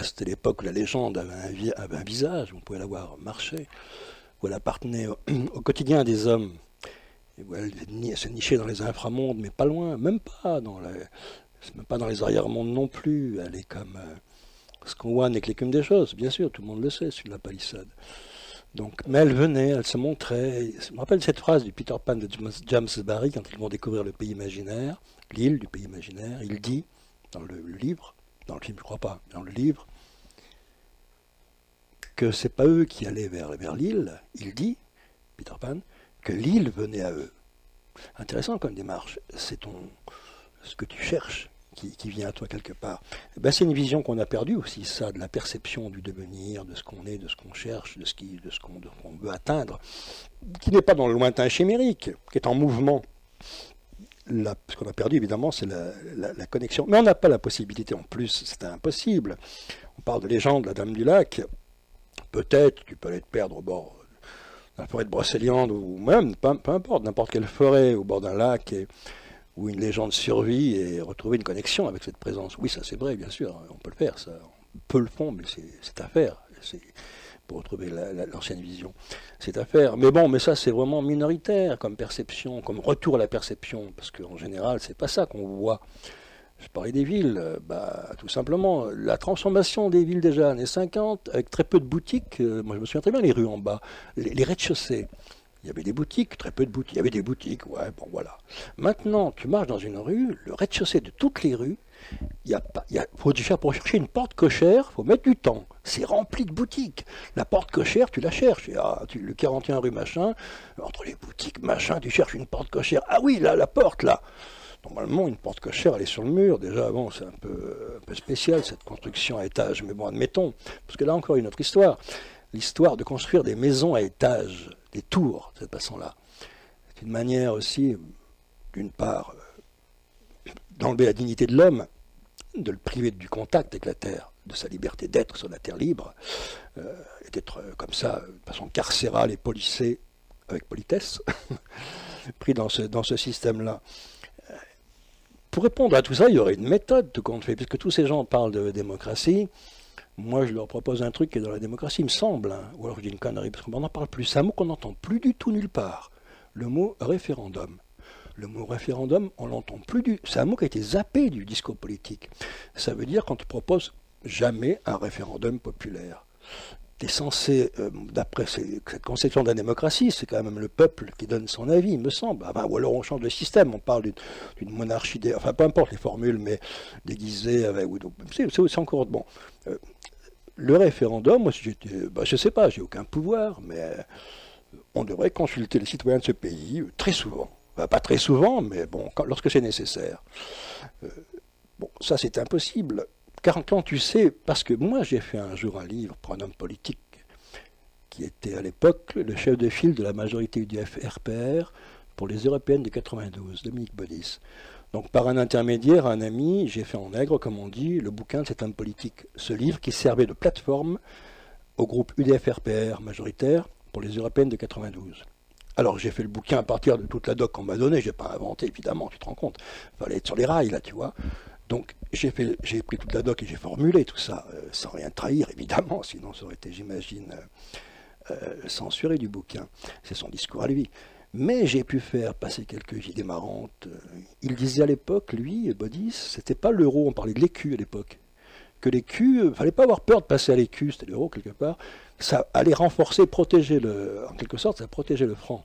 C'était l'époque où la légende avait un visage, on pouvait la voir marcher, où elle appartenait au quotidien des hommes, et où elle se nichait dans les inframondes, mais pas loin, même pas dans les arrière-mondes non plus. Elle est comme ce qu'on voit avec l'écume des choses, bien sûr, tout le monde le sait, sur la palissade. Donc, mais elle venait, elle se montrait. Je me rappelle cette phrase du Peter Pan de James Barrie, quand ils vont découvrir le pays imaginaire, l'île du pays imaginaire. Il dit, dans le livre, dans le film je crois pas, dans le livre, que c'est pas eux qui allaient vers l'île. Il dit, Peter Pan, que l'île venait à eux. Intéressant comme démarche. C'est ce que tu cherches qui vient à toi quelque part. Et ben, c'est une vision qu'on a perdue aussi, ça, de la perception du devenir, de ce qu'on est, de ce qu'on cherche, de ce qu'on veut atteindre, qui n'est pas dans le lointain chimérique, qui est en mouvement. Ce qu'on a perdu, évidemment, c'est la connexion. Mais on n'a pas la possibilité, en plus, c'est impossible. On parle de légende, la Dame du Lac. Peut-être, tu peux aller te perdre au bord de la forêt de Brocéliande, ou même, peu importe, n'importe quelle forêt, au bord d'un lac, où une légende survit et retrouver une connexion avec cette présence. Oui, ça c'est vrai, bien sûr, on peut le faire, ça. On peut le faire, mais c'est à faire. Pour retrouver l'ancienne vision, c'est à faire. Mais bon, mais ça c'est vraiment minoritaire comme perception, comme retour à la perception, parce qu'en général, c'est pas ça qu'on voit. Je parlais des villes, tout simplement, la transformation des villes déjà années 50, avec très peu de boutiques, moi je me souviens très bien les rues en bas, les rez-de-chaussée, il y avait des boutiques, très peu de boutiques, il y avait des boutiques, ouais, bon voilà. Maintenant, tu marches dans une rue, le rez-de-chaussée de toutes les rues, pour chercher une porte cochère, il faut mettre du temps. C'est rempli de boutiques. La porte cochère, tu la cherches. Le 41 rue machin, entre les boutiques machin, tu cherches une porte cochère. Ah oui, là, la porte, là. Normalement, une porte cochère, elle est sur le mur. Déjà, bon, c'est un peu spécial, cette construction à étage. Mais bon, admettons. Parce que là, encore une autre histoire. L'histoire de construire des maisons à étage, des tours, de cette façon-là. C'est une manière aussi, d'une part, d'enlever la dignité de l'homme, de le priver du contact avec la terre, de sa liberté d'être sur la terre libre, et d'être comme ça, de façon carcérale et policée, avec politesse, pris dans ce système-là. Pour répondre à tout ça, il y aurait une méthode, tout compte fait, puisque tous ces gens parlent de démocratie. Moi, je leur propose un truc qui est dans la démocratie, il me semble, hein, ou alors je dis une connerie, parce qu'on n'en parle plus. C'est un mot qu'on n'entend plus du tout nulle part, le mot référendum. Le mot référendum, on l'entend plus du... C'est un mot qui a été zappé du discours politique. Ça veut dire qu'on ne te propose jamais un référendum populaire. Tu es censé, d'après cette conception de la démocratie, c'est quand même le peuple qui donne son avis, il me semble. Enfin, ou alors on change de système, on parle d'une monarchie, enfin peu importe les formules, mais déguisée avec... C'est encore bon. Le référendum, moi, si j'étais... je sais pas, j'ai aucun pouvoir, mais on devrait consulter les citoyens de ce pays très souvent. Pas très souvent, mais bon, lorsque c'est nécessaire. Bon, ça c'est impossible. Car quand tu sais, parce que moi j'ai fait un jour un livre pour un homme politique qui était à l'époque le chef de file de la majorité du RPR pour les européennes de 92, Dominique Baudis. Donc par un intermédiaire, un ami, j'ai fait en nègre, comme on dit, le bouquin de cet homme politique. Ce livre qui servait de plateforme au groupe UDF-RPR majoritaire pour les européennes de 92. Alors j'ai fait le bouquin à partir de toute la doc qu'on m'a donnée, je n'ai pas inventé évidemment, tu te rends compte, il fallait être sur les rails là, tu vois. Donc j'ai pris toute la doc et j'ai formulé tout ça, sans rien trahir évidemment, sinon ça aurait été, j'imagine, censuré du bouquin. C'est son discours à lui. Mais j'ai pu faire passer quelques idées marrantes. Il disait à l'époque, lui, Baudis, c'était pas l'euro, on parlait de l'écu à l'époque. Que l'écu, il ne fallait pas avoir peur de passer à l'écu, c'était l'euro quelque part, ça allait renforcer, protéger en quelque sorte, ça protégeait le franc.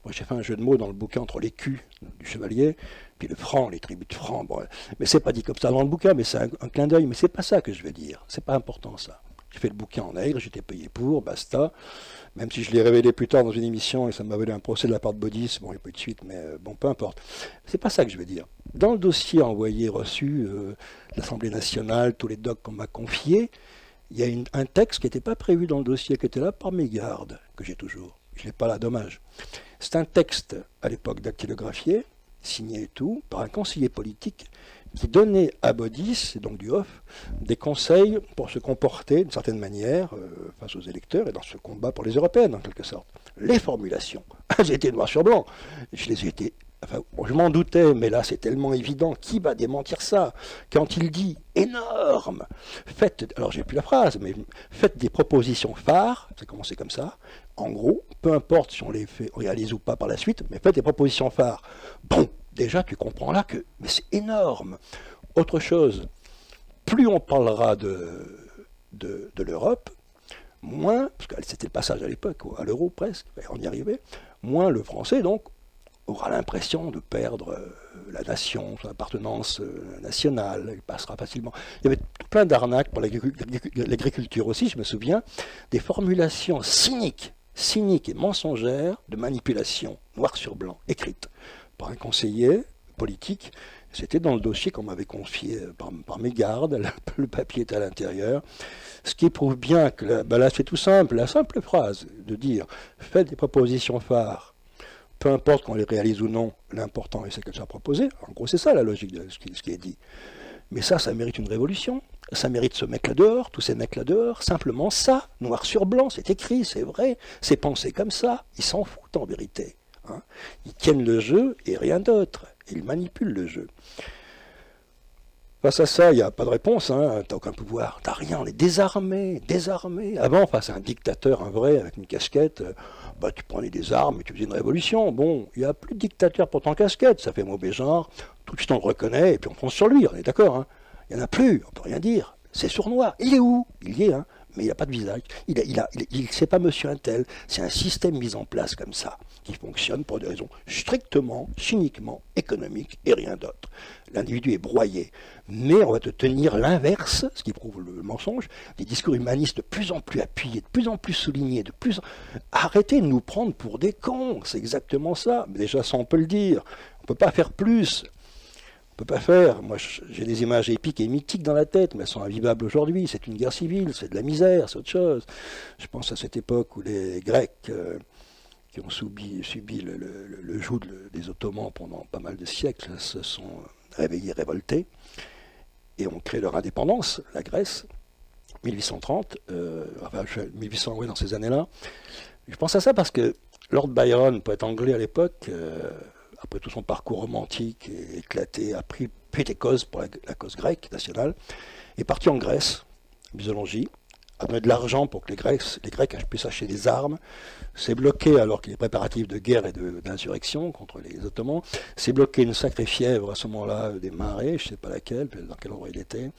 Moi j'ai fait un jeu de mots dans le bouquin entre l'écu du chevalier, puis le franc, les tribus de franc, bon, mais c'est pas dit comme ça dans le bouquin, mais c'est un clin d'œil, mais c'est pas ça que je veux dire, c'est pas important ça. J'ai fait le bouquin en nègre, j'étais payé pour, basta, même si je l'ai révélé plus tard dans une émission et ça m'a valu un procès de la part de Baudis, bon il n'y a pas eu de suite, mais bon peu importe. C'est pas ça que je veux dire. Dans le dossier envoyé, reçu, l'Assemblée nationale, tous les docs qu'on m'a confiés, il y a un texte qui n'était pas prévu dans le dossier, qui était là par mégarde, que j'ai toujours. Je ne l'ai pas là, dommage. C'est un texte, à l'époque dactylographié, signé et tout, par un conseiller politique, qui donnait à Baudis, et donc du Hof, des conseils pour se comporter d'une certaine manière face aux électeurs et dans ce combat pour les européennes, en quelque sorte. Les formulations, elles étaient noir sur blanc. Je les ai été... Enfin, bon, je m'en doutais, mais là c'est tellement évident. Qui va démentir ça? Quand il dit énorme, faites, alors j'ai plus la phrase, mais faites des propositions phares, ça a commencé comme ça. En gros, peu importe si on les fait, on réalise ou pas par la suite, mais faites des propositions phares. Bon, déjà tu comprends là que mais c'est énorme. Autre chose, plus on parlera de l'Europe, moins, parce que c'était le passage à l'époque, à l'euro presque, on y arrivait, moins le français donc aura l'impression de perdre la nation, son appartenance nationale, il passera facilement. Il y avait plein d'arnaques pour l'agriculture aussi, je me souviens, des formulations cyniques et mensongères de manipulation, noir sur blanc, écrites par un conseiller politique. C'était dans le dossier qu'on m'avait confié par mégarde, le papier est à l'intérieur, ce qui prouve bien que là c'est tout simple, la simple phrase de dire « faites des propositions phares », peu importe qu'on les réalise ou non, l'important c'est qu'elles soient proposées. En gros, c'est ça la logique de ce qui est dit. Mais ça mérite une révolution. Ça mérite ce mec là dehors, tous ces mecs là dehors. Simplement ça, noir sur blanc, c'est écrit, c'est vrai, c'est pensé comme ça. Ils s'en foutent en vérité. Hein. Ils tiennent le jeu et rien d'autre. Ils manipulent le jeu. Face à ça, il n'y a pas de réponse, hein. T'as aucun pouvoir, t'as rien, on est désarmé, désarmé. Avant, face à un dictateur, un vrai, avec une casquette, bah, tu prenais des armes et tu faisais une révolution. Bon, il n'y a plus de dictateur pour ton casquette, ça fait mauvais genre, tout de suite on le reconnaît et puis on fonce sur lui, on est d'accord, hein. Il n'y en a plus, on peut rien dire. C'est sournois. Il est où? Il y est, hein. Mais il n'a pas de visage. C'est pas monsieur un tel. C'est un système mis en place comme ça, qui fonctionne pour des raisons strictement, cyniquement économiques et rien d'autre. L'individu est broyé. Mais on va te tenir l'inverse, ce qui prouve le mensonge, des discours humanistes de plus en plus appuyés, de plus en plus soulignés, Arrêtez de nous prendre pour des cons, c'est exactement ça. Mais déjà, ça on peut le dire. On ne peut pas faire plus. On ne peut pas faire. Moi, j'ai des images épiques et mythiques dans la tête, mais elles sont invivables aujourd'hui. C'est une guerre civile, c'est de la misère, c'est autre chose. Je pense à cette époque où les Grecs, qui ont subi le joug des Ottomans pendant pas mal de siècles, se sont réveillés, révoltés, et ont créé leur indépendance, la Grèce, 1830, 1800, oui, dans ces années-là. Je pense à ça parce que Lord Byron, poète anglais à l'époque, après tout son parcours romantique et éclaté, a pris des causes pour la cause grecque nationale, est parti en Grèce, Mythologie, a donné de l'argent pour que les Grecs puissent acheter des armes, s'est bloqué alors qu'il y a des préparatifs de guerre et d'insurrection contre les Ottomans, s'est bloqué une sacrée fièvre à ce moment-là, des marées, je ne sais pas laquelle, dans quel endroit il était,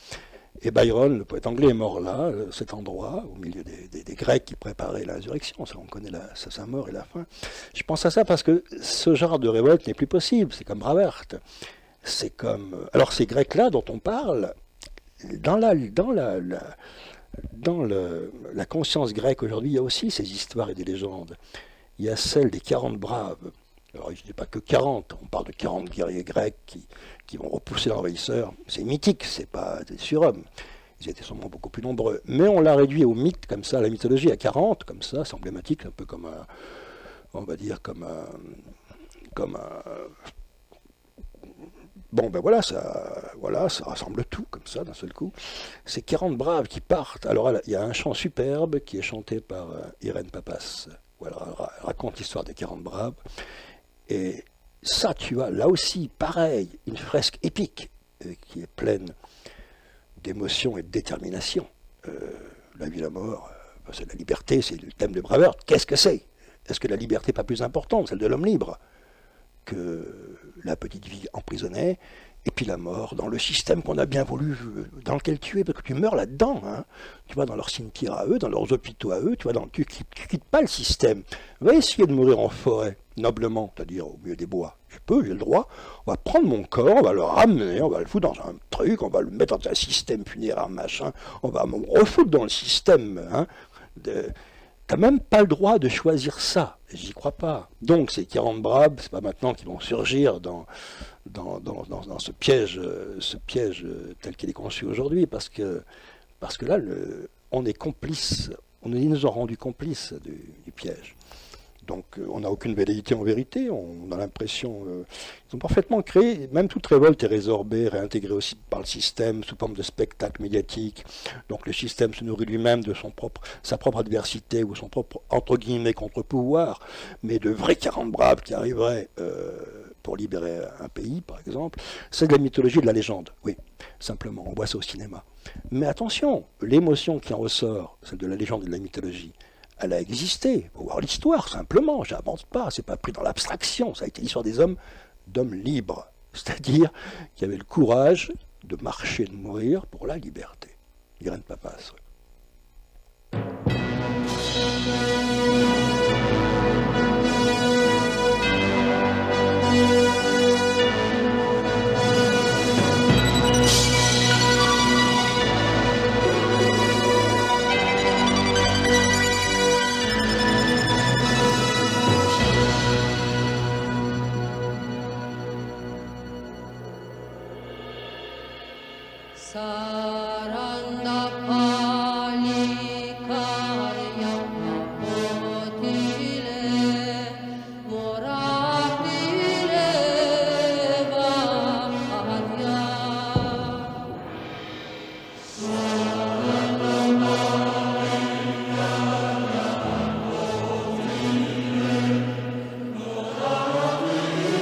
et Byron, le poète anglais, est mort là, cet endroit, au milieu des Grecs qui préparaient l'insurrection. Ça, on connaît sa mort et la fin. Je pense à ça parce que ce genre de révolte n'est plus possible. C'est comme Braveheart. C'est comme... Alors ces Grecs-là dont on parle, dans la conscience grecque aujourd'hui, il y a aussi ces histoires et des légendes. Il y a celle des 40 braves. Alors, je ne dis pas que 40, on parle de 40 guerriers grecs qui vont repousser l'envahisseur. C'est mythique, c'est pas des surhommes. Ils étaient sûrement beaucoup plus nombreux. Mais on l'a réduit au mythe, comme ça, à la mythologie, à 40, comme ça, c'est emblématique, un peu comme un, on va dire, comme un... Bon, ben voilà, ça rassemble tout, comme ça, d'un seul coup. C'est 40 braves qui partent. Alors, il y a un chant superbe qui est chanté par Irène Papas. Où elle raconte l'histoire des 40 braves. Et ça, tu as là aussi, pareil, une fresque épique qui est pleine d'émotion et de détermination. La vie, la mort, c'est la liberté, c'est le thème de Braveheart. Qu'est-ce que c'est? Est-ce que la liberté n'est pas plus importante, celle de l'homme libre, que la petite vie emprisonnée, et puis la mort dans le système qu'on a bien voulu, dans lequel tu es, parce que tu meurs là-dedans, hein. Tu vas dans leur cimetière à eux, dans leurs hôpitaux à eux, tu quittes pas le système. Va essayer de mourir en forêt, noblement, c'est-à-dire au milieu des bois. J'ai le droit, on va prendre mon corps, on va le ramener, on va le foutre dans un truc, on va le mettre dans un système funéraire, machin, on va me refoutre dans le système, hein. T'as même pas le droit de choisir ça, j'y crois pas. Donc ces 40 braves, c'est pas maintenant qu'ils vont surgir dans ce piège tel qu'il est conçu aujourd'hui, parce que là, on est complice, ils nous ont rendus complices du piège. Donc on n'a aucune velléité en vérité, on a l'impression... ils ont parfaitement créé, même toute révolte est résorbée, réintégrée aussi par le système sous forme de spectacle médiatique. Donc le système se nourrit lui-même de sa propre adversité ou son propre, entre guillemets, contre-pouvoir, mais de vrais 40 braves qui arriveraient pour libérer un pays, par exemple, c'est de la mythologie et de la légende, oui, simplement, on voit ça au cinéma. Mais attention, l'émotion qui en ressort, celle de la légende et de la mythologie, elle a existé. Il faut voir l'histoire, simplement. Je n'invente pas. C'est pas pris dans l'abstraction. Ça a été l'histoire des hommes, d'hommes libres. C'est-à-dire qui avaient le courage de marcher, de mourir pour la liberté. Irène Papas. Saranda Pali Karya Potile Moratile Vaharya Saranda Pali Karya Potile Moratile Vaharya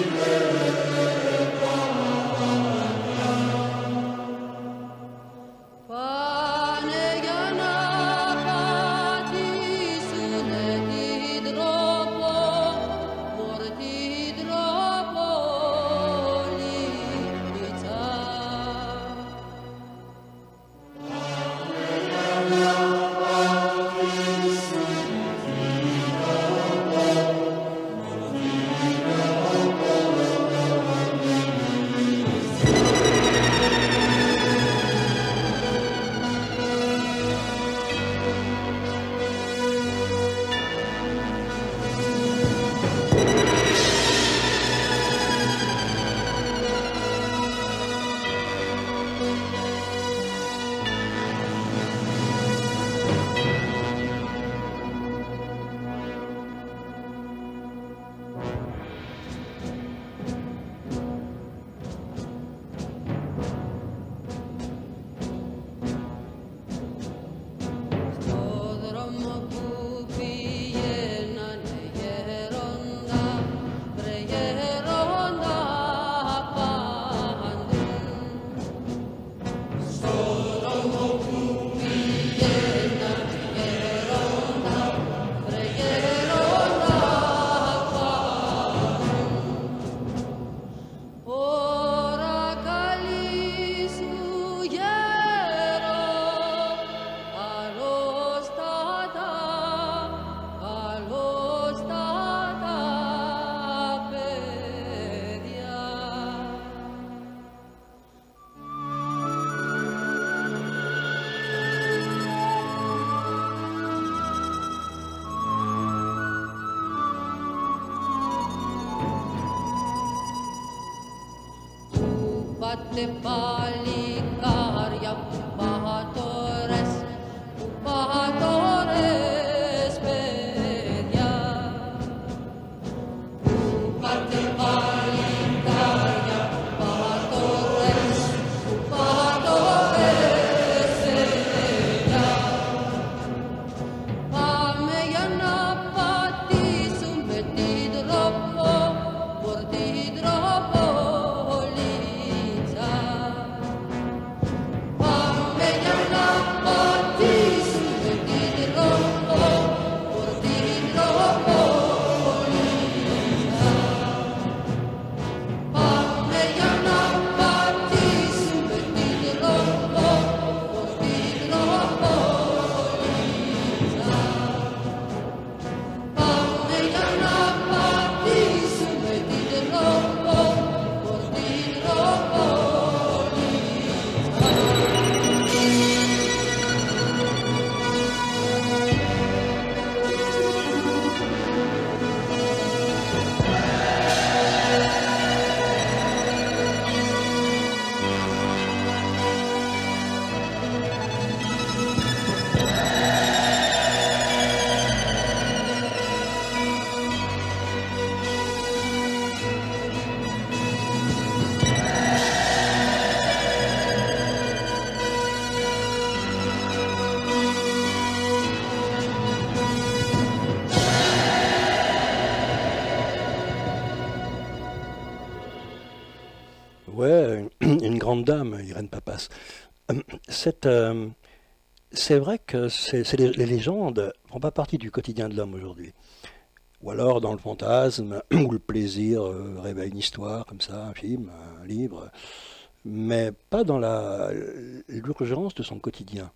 Upate palikaria, upatores pedia. Upate palikaria, upatores pedia. Pameyana pati sumbeti dropo, porti dropo lica. Pameyana pati sumbeti dropo, porti dropo lica. Pameyana pati sumbeti dropo, porti dropo lica. Pameyana pati sumbeti dropo, porti dropo Ouais, une grande dame, Irène Papas. C'est vrai que les légendes ne font pas partie du quotidien de l'homme aujourd'hui. Ou alors dans le fantasme, ou le plaisir réveille une histoire comme ça, un film, un livre, mais pas dans l'urgence de son quotidien.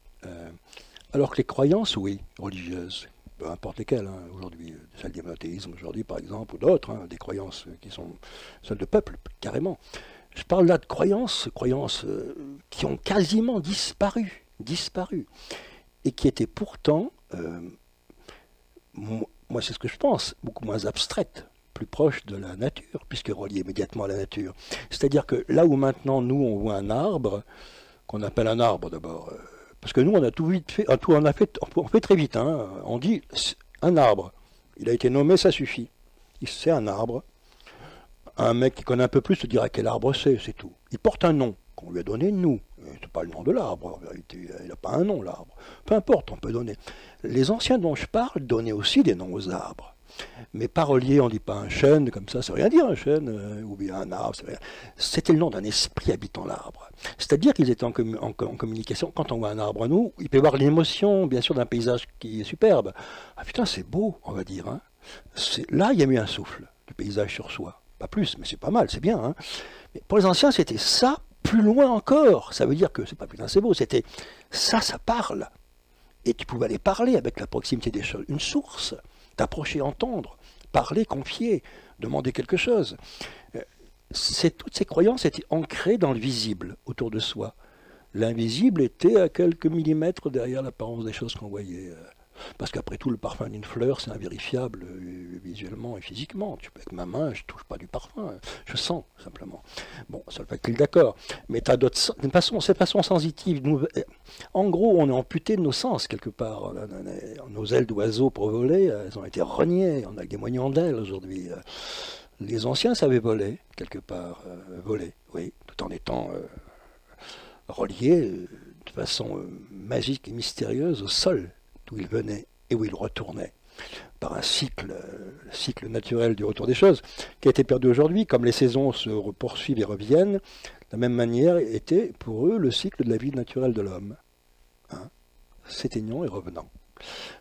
Alors que les croyances, oui, religieuses, peu importe lesquelles, hein, aujourd'hui, celles du monothéisme aujourd'hui par exemple, ou d'autres, hein, des croyances qui sont celles de peuple, carrément. Je parle là de croyances qui ont quasiment disparu, et qui étaient pourtant, moi c'est ce que je pense, beaucoup moins abstraites, plus proches de la nature, puisque reliées immédiatement à la nature. C'est-à-dire que là où maintenant nous on voit un arbre, qu'on appelle un arbre d'abord, parce que nous on a tout vite fait, on fait très vite, hein, on dit un arbre, il a été nommé, ça suffit, c'est un arbre. Un mec qui connaît un peu plus te dira quel arbre c'est tout. Il porte un nom qu'on lui a donné nous. C'est pas le nom de l'arbre, en vérité, il n'a pas un nom l'arbre. Peu importe, on peut donner. Les anciens dont je parle donnaient aussi des noms aux arbres. Mais parolier, on ne dit pas un chêne, comme ça veut rien dire un chêne, ou bien un arbre, c'est rien. C'était le nom d'un esprit habitant l'arbre. C'est-à-dire qu'ils étaient en communication. Quand on voit un arbre, nous, il peut y avoir l'émotion, bien sûr, d'un paysage qui est superbe. Ah putain, c'est beau, on va dire. Hein. Là, il y a eu un souffle du paysage sur soi. Pas plus, mais c'est pas mal, c'est bien. Hein. Mais pour les anciens, c'était ça, plus loin encore. Ça veut dire que c'est pas putain, c'est beau, c'était ça parle. Et tu pouvais aller parler avec la proximité des choses. Une source, t'approcher, entendre, parler, confier, demander quelque chose. Toutes ces croyances étaient ancrées dans le visible, autour de soi. L'invisible était à quelques millimètres derrière l'apparence des choses qu'on voyait. Parce qu'après tout, le parfum d'une fleur, c'est invérifiable visuellement et physiquement. Avec ma main, je ne touche pas du parfum, je sens simplement. Bon, ça le fait d'accord. Mais tu as d'autres sens. Cette façon sensitive, en gros, on est amputé de nos sens quelque part. Nos ailes d'oiseau pour voler, elles ont été reniées. On a des moignons d'ailes aujourd'hui. Les anciens savaient voler, quelque part. Voler, oui, tout en étant reliés de façon magique et mystérieuse au sol, d'où il venait et où il retournait, par un cycle naturel du retour des choses, qui a été perdu aujourd'hui, comme les saisons se poursuivent et reviennent, de la même manière était pour eux le cycle de la vie naturelle de l'homme, hein, s'éteignant et revenant.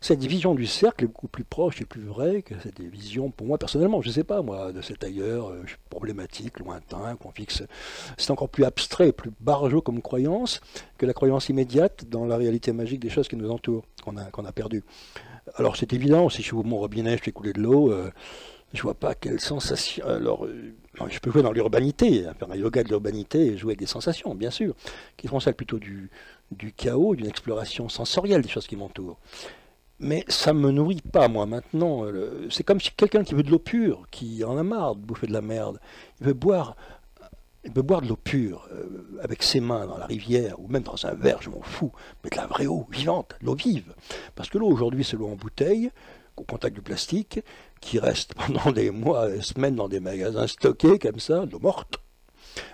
Cette vision du cercle est beaucoup plus proche et plus vraie que cette vision, pour moi personnellement, je ne sais pas moi, de cet ailleurs problématique, lointain, qu'on fixe. C'est encore plus abstrait, plus barjot comme croyance que la croyance immédiate dans la réalité magique des choses qui nous entourent, qu'on a perdu. Alors c'est évident, si je suis au mon robinet, je fais couler de l'eau, je vois pas quelle sensation. Alors, je peux jouer dans l'urbanité, faire un yoga de l'urbanité et jouer avec des sensations, bien sûr, qui sont celles plutôt du chaos, d'une exploration sensorielle des choses qui m'entourent. Mais ça ne me nourrit pas, moi, maintenant. C'est comme si quelqu'un qui veut de l'eau pure, qui en a marre de bouffer de la merde, il veut boire Il peut boire de l'eau pure, avec ses mains dans la rivière, ou même dans un verre, je m'en fous, mais de la vraie eau vivante, de l'eau vive. Parce que l'eau aujourd'hui, c'est l'eau en bouteille, au contact du plastique, qui reste pendant des mois, des semaines dans des magasins stockés comme ça, de l'eau morte.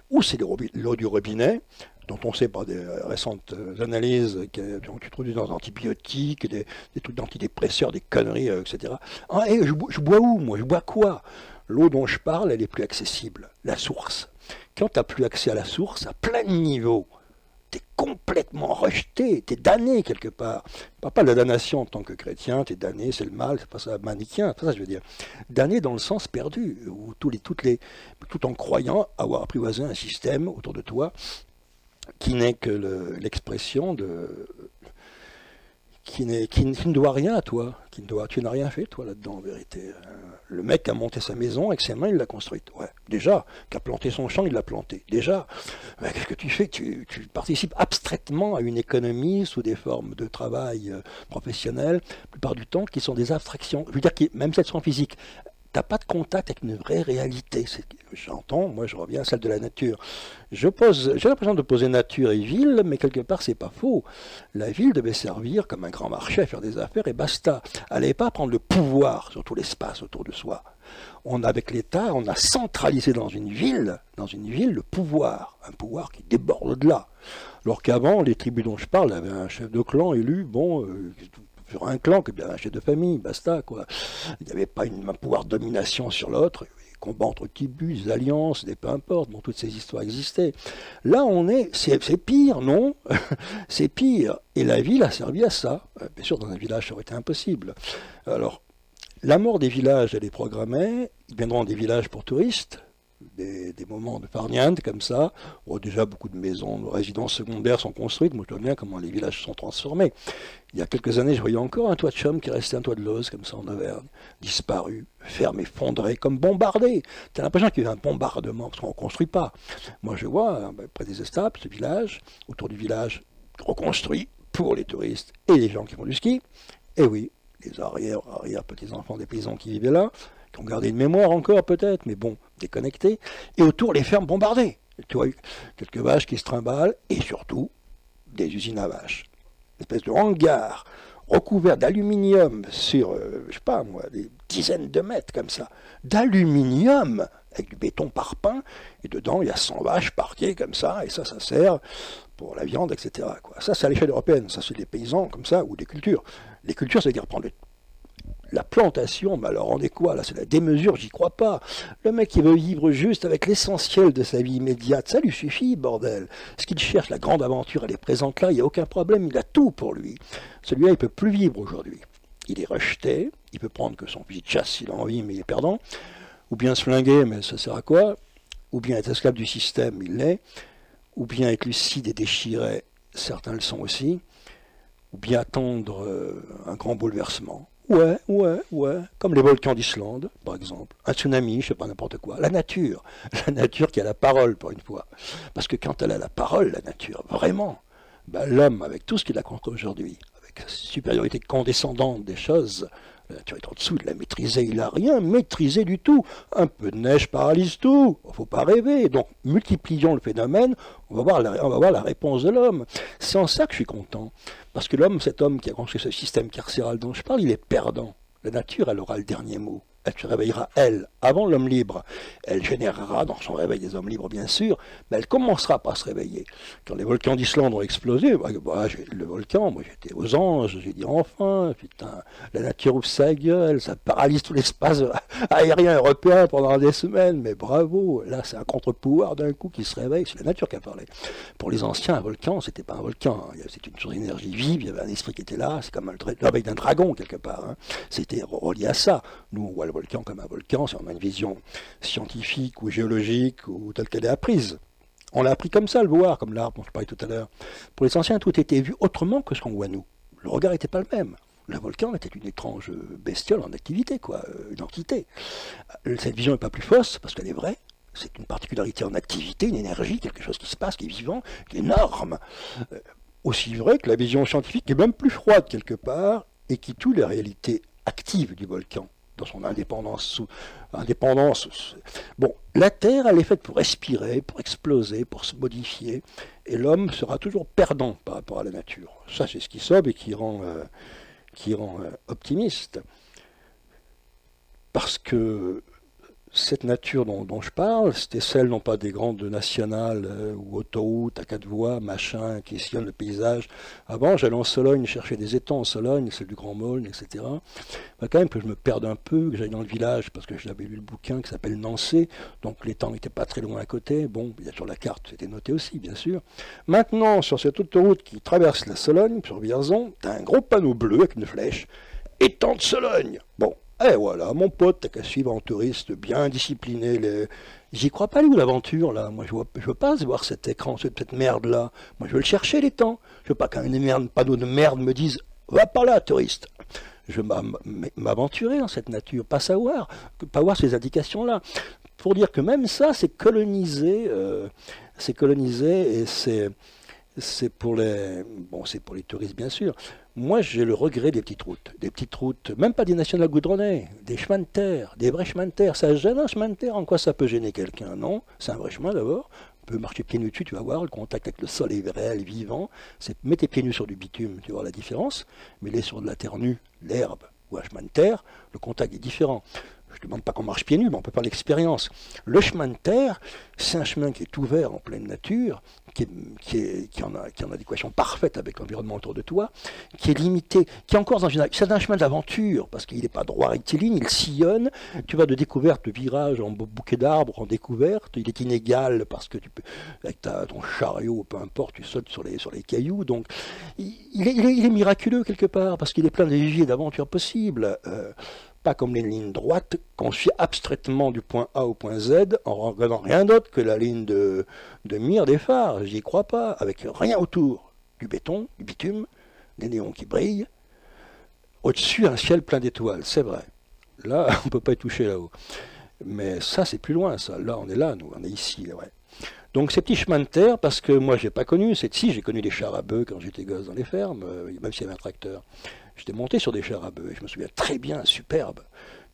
Ou c'est l'eau du robinet, dont on sait par des récentes analyses qui ont introduit dans des antibiotiques, des trucs d'antidépresseurs, des conneries, etc. Ah, et je bois où, moi? Je bois quoi? L'eau dont je parle, elle est plus accessible, la source. Quand tu n'as plus accès à la source, à plein de niveaux, tu es complètement rejeté, tu es damné quelque part. Je ne parle pas de la damnation en tant que chrétien, tu es damné, c'est le mal, c'est pas ça, manichéen, c'est pas ça que je veux dire. Damné dans le sens perdu, où tout en croyant avoir apprivoisé un système autour de toi qui n'est que l'expression de... qui ne doit rien à toi, tu n'as rien fait toi là-dedans en vérité. Le mec a monté sa maison avec ses mains, il l'a construite. Ouais, déjà, qui a planté son champ, il l'a planté. Déjà, qu'est-ce que tu fais? Tu participes abstraitement à une économie sous des formes de travail professionnel, la plupart du temps, qui sont des abstractions. Je veux dire, même si elles sont physiques, tu n'as pas de contact avec une vraie réalité. J'entends, moi je reviens à celle de la nature. J'ai l'impression de poser nature et ville, mais quelque part c'est pas faux. La ville devait servir comme un grand marché à faire des affaires et basta. Elle n'allait pas prendre le pouvoir sur tout l'espace autour de soi. Avec l'État, on a centralisé dans une ville le pouvoir, un pouvoir qui déborde de là. Alors qu'avant, les tribus dont je parle avaient un chef de clan élu, sur un clan que bien un chef de famille, basta quoi. Il n'y avait pas un pouvoir de domination sur l'autre, des combats entre tribus, des alliances, peu importe, bon, toutes ces histoires existaient. Là c'est pire, non? C'est pire. Et la ville a servi à ça. Bien sûr, dans un village, ça aurait été impossible. Alors, la mort des villages, elle est programmée, ils viendront des villages pour touristes, des moments de farniente comme ça. Bon, déjà, beaucoup de maisons, de résidences secondaires sont construites. Moi, je vois bien comment les villages se sont transformés. Il y a quelques années, je voyais encore un toit de chaume qui restait un toit de Lozes, comme ça, en Auvergne, disparu, fermé, effondré, comme bombardé. Tu as l'impression qu'il y a eu un bombardement, parce qu'on ne construit pas. Moi, je vois, près des Estables, ce village, autour du village, reconstruit pour les touristes et les gens qui font du ski. Et oui, les arrière-petits-enfants des paysans qui vivaient là, qui ont gardé une mémoire encore peut-être, mais bon, déconnectés, et autour les fermes bombardées. Tu vois, quelques vaches qui se trimballent, et surtout, des usines à vaches. Une espèce de hangar recouvert d'aluminium sur, je sais pas moi, des dizaines de mètres comme ça, d'aluminium, avec du béton parpaing, et dedans il y a 100 vaches parquées comme ça, et ça sert pour la viande, etc. quoi. Ça, c'est à l'échelle européenne, ça c'est des paysans comme ça, ou des cultures. Les cultures, c'est-à-dire prendre la plantation, mais alors on est quoi là? C'est la démesure, j'y crois pas. Le mec qui veut vivre juste avec l'essentiel de sa vie immédiate, ça lui suffit, bordel. Ce qu'il cherche, la grande aventure, elle est présente là, il n'y a aucun problème, il a tout pour lui. Celui-là, il ne peut plus vivre aujourd'hui. Il est rejeté, il peut prendre que son fusil de chasse s'il a envie, mais il est perdant. Ou bien se flinguer, mais ça sert à quoi? Ou bien être esclave du système, il l'est. Ou bien être lucide et déchiré, certains le sont aussi. Ou bien attendre un grand bouleversement. Ouais, comme les volcans d'Islande, par exemple. Un tsunami, je sais pas, n'importe quoi. La nature qui a la parole, pour une fois. Parce que quand elle a la parole, la nature, vraiment, l'homme, avec tout ce qu'il a construit aujourd'hui, avec la supériorité condescendante des choses, la nature est en dessous de la maîtriser, il n'a rien maîtrisé du tout. Un peu de neige paralyse tout, il ne faut pas rêver. Donc, multiplions le phénomène, on va voir la réponse de l'homme. C'est en ça que je suis content. Parce que cet homme qui a construit ce système carcéral dont je parle, il est perdant. La nature, elle aura le dernier mot. Elle se réveillera, elle, avant l'homme libre. Elle générera dans son réveil des hommes libres, bien sûr, mais elle commencera par se réveiller. Quand les volcans d'Islande ont explosé, le volcan, moi j'étais aux anges, j'ai dit enfin, putain, la nature ouvre sa gueule, ça paralyse tout l'espace aérien européen pendant des semaines, mais bravo, là c'est un contre-pouvoir d'un coup qui se réveille, c'est la nature qui a parlé. Pour les anciens, un volcan, c'était pas un volcan, c'était une source d'énergie vive, il y avait un esprit qui était là, c'est comme le réveil d'un dragon quelque part, hein. C'était relié à ça. Nous on voit le volcan comme un volcan, si on a une vision scientifique ou géologique ou telle qu'elle est apprise. On l'a appris comme ça, le voir, comme l'arbre dont je parlais tout à l'heure. Pour les anciens, tout était vu autrement que ce qu'on voit nous. Le regard n'était pas le même. Le volcan était une étrange bestiole en activité, quoi, une entité. Cette vision n'est pas plus fausse, parce qu'elle est vraie. C'est une particularité en activité, une énergie, quelque chose qui se passe, qui est vivant, qui est énorme. Aussi vrai que la vision scientifique est même plus froide quelque part, et qui tue les réalités actives du volcan. dans son indépendance. Bon, la Terre, elle est faite pour respirer, pour exploser, pour se modifier, et l'homme sera toujours perdant par rapport à la nature. Ça, c'est ce qui sauve et qui rend optimiste. Parce que cette nature dont je parle, c'était celle non pas des grandes nationales ou autoroutes à 4 voies, machin, qui sillonnent le paysage. Avant, j'allais en Sologne chercher des étangs en Sologne, celle du Grand Maulne, etc. Ben, quand même que je me perde un peu, que j'aille dans le village, parce que j'avais lu le bouquin qui s'appelle Nancy, donc l'étang n'était pas très loin à côté. Bon, il y a sur la carte, c'était noté aussi, bien sûr. Maintenant, sur cette autoroute qui traverse la Sologne, sur Vierzon, tu as un gros panneau bleu avec une flèche, étang de Sologne. Bon. Et voilà, mon pote, t'as qu'à suivre un touriste bien discipliné. J'y crois pas, lui, l'aventure, là. Moi, je veux pas voir cet écran, cette merde-là. Moi, je veux le chercher, les temps. Je veux pas qu'un panneau de merde me dise « Va par là, touriste !» Je veux m'aventurer dans cette nature, pas voir ces indications-là. Pour dire que même ça, c'est colonisé, et c'est pour les touristes, bien sûr. Moi, j'ai le regret des petites routes, même pas des nationales goudronnées, des chemins de terre, des vrais chemins de terre. Ça gêne un chemin de terre? En quoi ça peut gêner quelqu'un? Non, c'est un vrai chemin d'abord. Tu peux marcher pieds nus dessus, tu vas voir, le contact avec le sol est réel, vivant. Mets tes pieds nus sur du bitume, tu vas voir la différence. Mets-les sur de la terre nue, l'herbe ou un chemin de terre, le contact est différent. Je ne demande pas qu'on marche pieds nus, mais on peut faire l'expérience. Le chemin de terre, c'est un chemin qui est ouvert en pleine nature, qui est en adéquation parfaite avec l'environnement autour de toi, qui est limité, qui est encore dans c'est un chemin d'aventure, parce qu'il n'est pas droit rectiligne, il sillonne, tu vas de découverte, de virage en bouquet d'arbres, en découverte, il est inégal, parce que tu peux, avec ton chariot, peu importe, tu sautes sur les cailloux, donc il est miraculeux quelque part, parce qu'il est plein de viviers d'aventures possibles. Pas comme les lignes droites qu'on suit abstraitement du point A au point Z en regardant rien d'autre que la ligne de mire des phares. J'y crois pas, avec rien autour. Du béton, du bitume, des néons qui brillent. Au-dessus, un ciel plein d'étoiles, c'est vrai. Là, on ne peut pas y toucher là-haut. Mais ça, c'est plus loin, ça. Là, on est là, nous, on est ici, là, ouais. Donc ces petits chemins de terre, parce que moi, j'ai pas connu, j'ai connu des chars à bœufs quand j'étais gosse dans les fermes, même s'il y avait un tracteur. J'étais monté sur des chars à bœufs, et je me souviens très bien, superbe,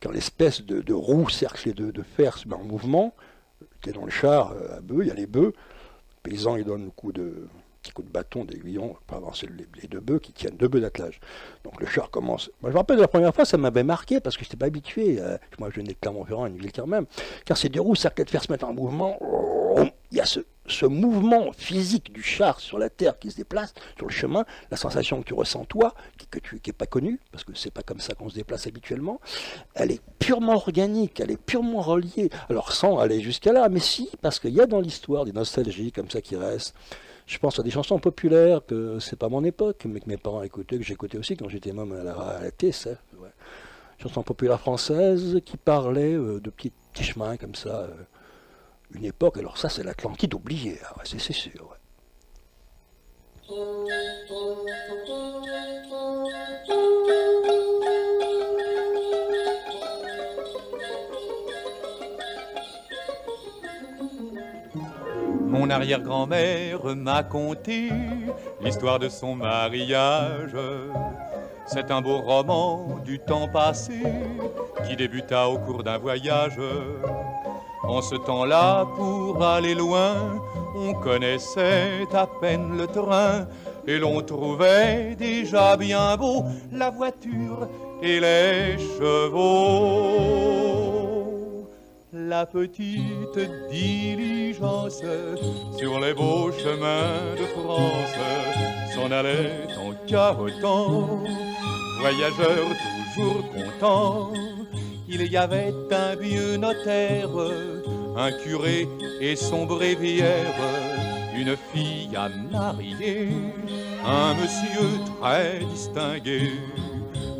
quand l'espèce de roue cerclée de fer se met en mouvement, tu es dans le char à bœufs, il y a les bœufs, le paysan il donne petit coup de bâton, d'aiguillon, pour avancer les 2 bœufs qui tiennent 2 bœufs d'attelage. Donc le char commence. Moi je me rappelle de la première fois, ça m'avait marqué parce que je n'étais pas habitué. Moi je venais de Clermont-Ferrand, une ville quand même. Quand ces 2 roues cerclées de fer se mettent en mouvement, il y a ce mouvement physique du char sur la terre qui se déplace, sur le chemin, la sensation que tu ressens toi, qui n'est pas connue, parce que c'est pas comme ça qu'on se déplace habituellement, elle est purement organique, elle est purement reliée. Alors sans aller jusqu'à là, mais si, parce qu'il y a dans l'histoire des nostalgies comme ça qui restent. Je pense à des chansons populaires que c'est pas mon époque, mais que mes parents écoutaient, que j'écoutais aussi quand j'étais môme à la TSF. Ouais. Chansons populaires françaises qui parlaient de petits chemins comme ça. Une époque, alors ça c'est l'Atlantide oubliée, ah ouais, c'est sûr. Ouais. Mon arrière-grand-mère m'a conté l'histoire de son mariage. C'est un beau roman du temps passé qui débuta au cours d'un voyage. En ce temps-là, pour aller loin, on connaissait à peine le train et l'on trouvait déjà bien beau la voiture et les chevaux. La petite diligence sur les beaux chemins de France s'en allait en cahotant, voyageur toujours content. Il y avait un vieux notaire, un curé et son bréviaire, une fille à marier, un monsieur très distingué.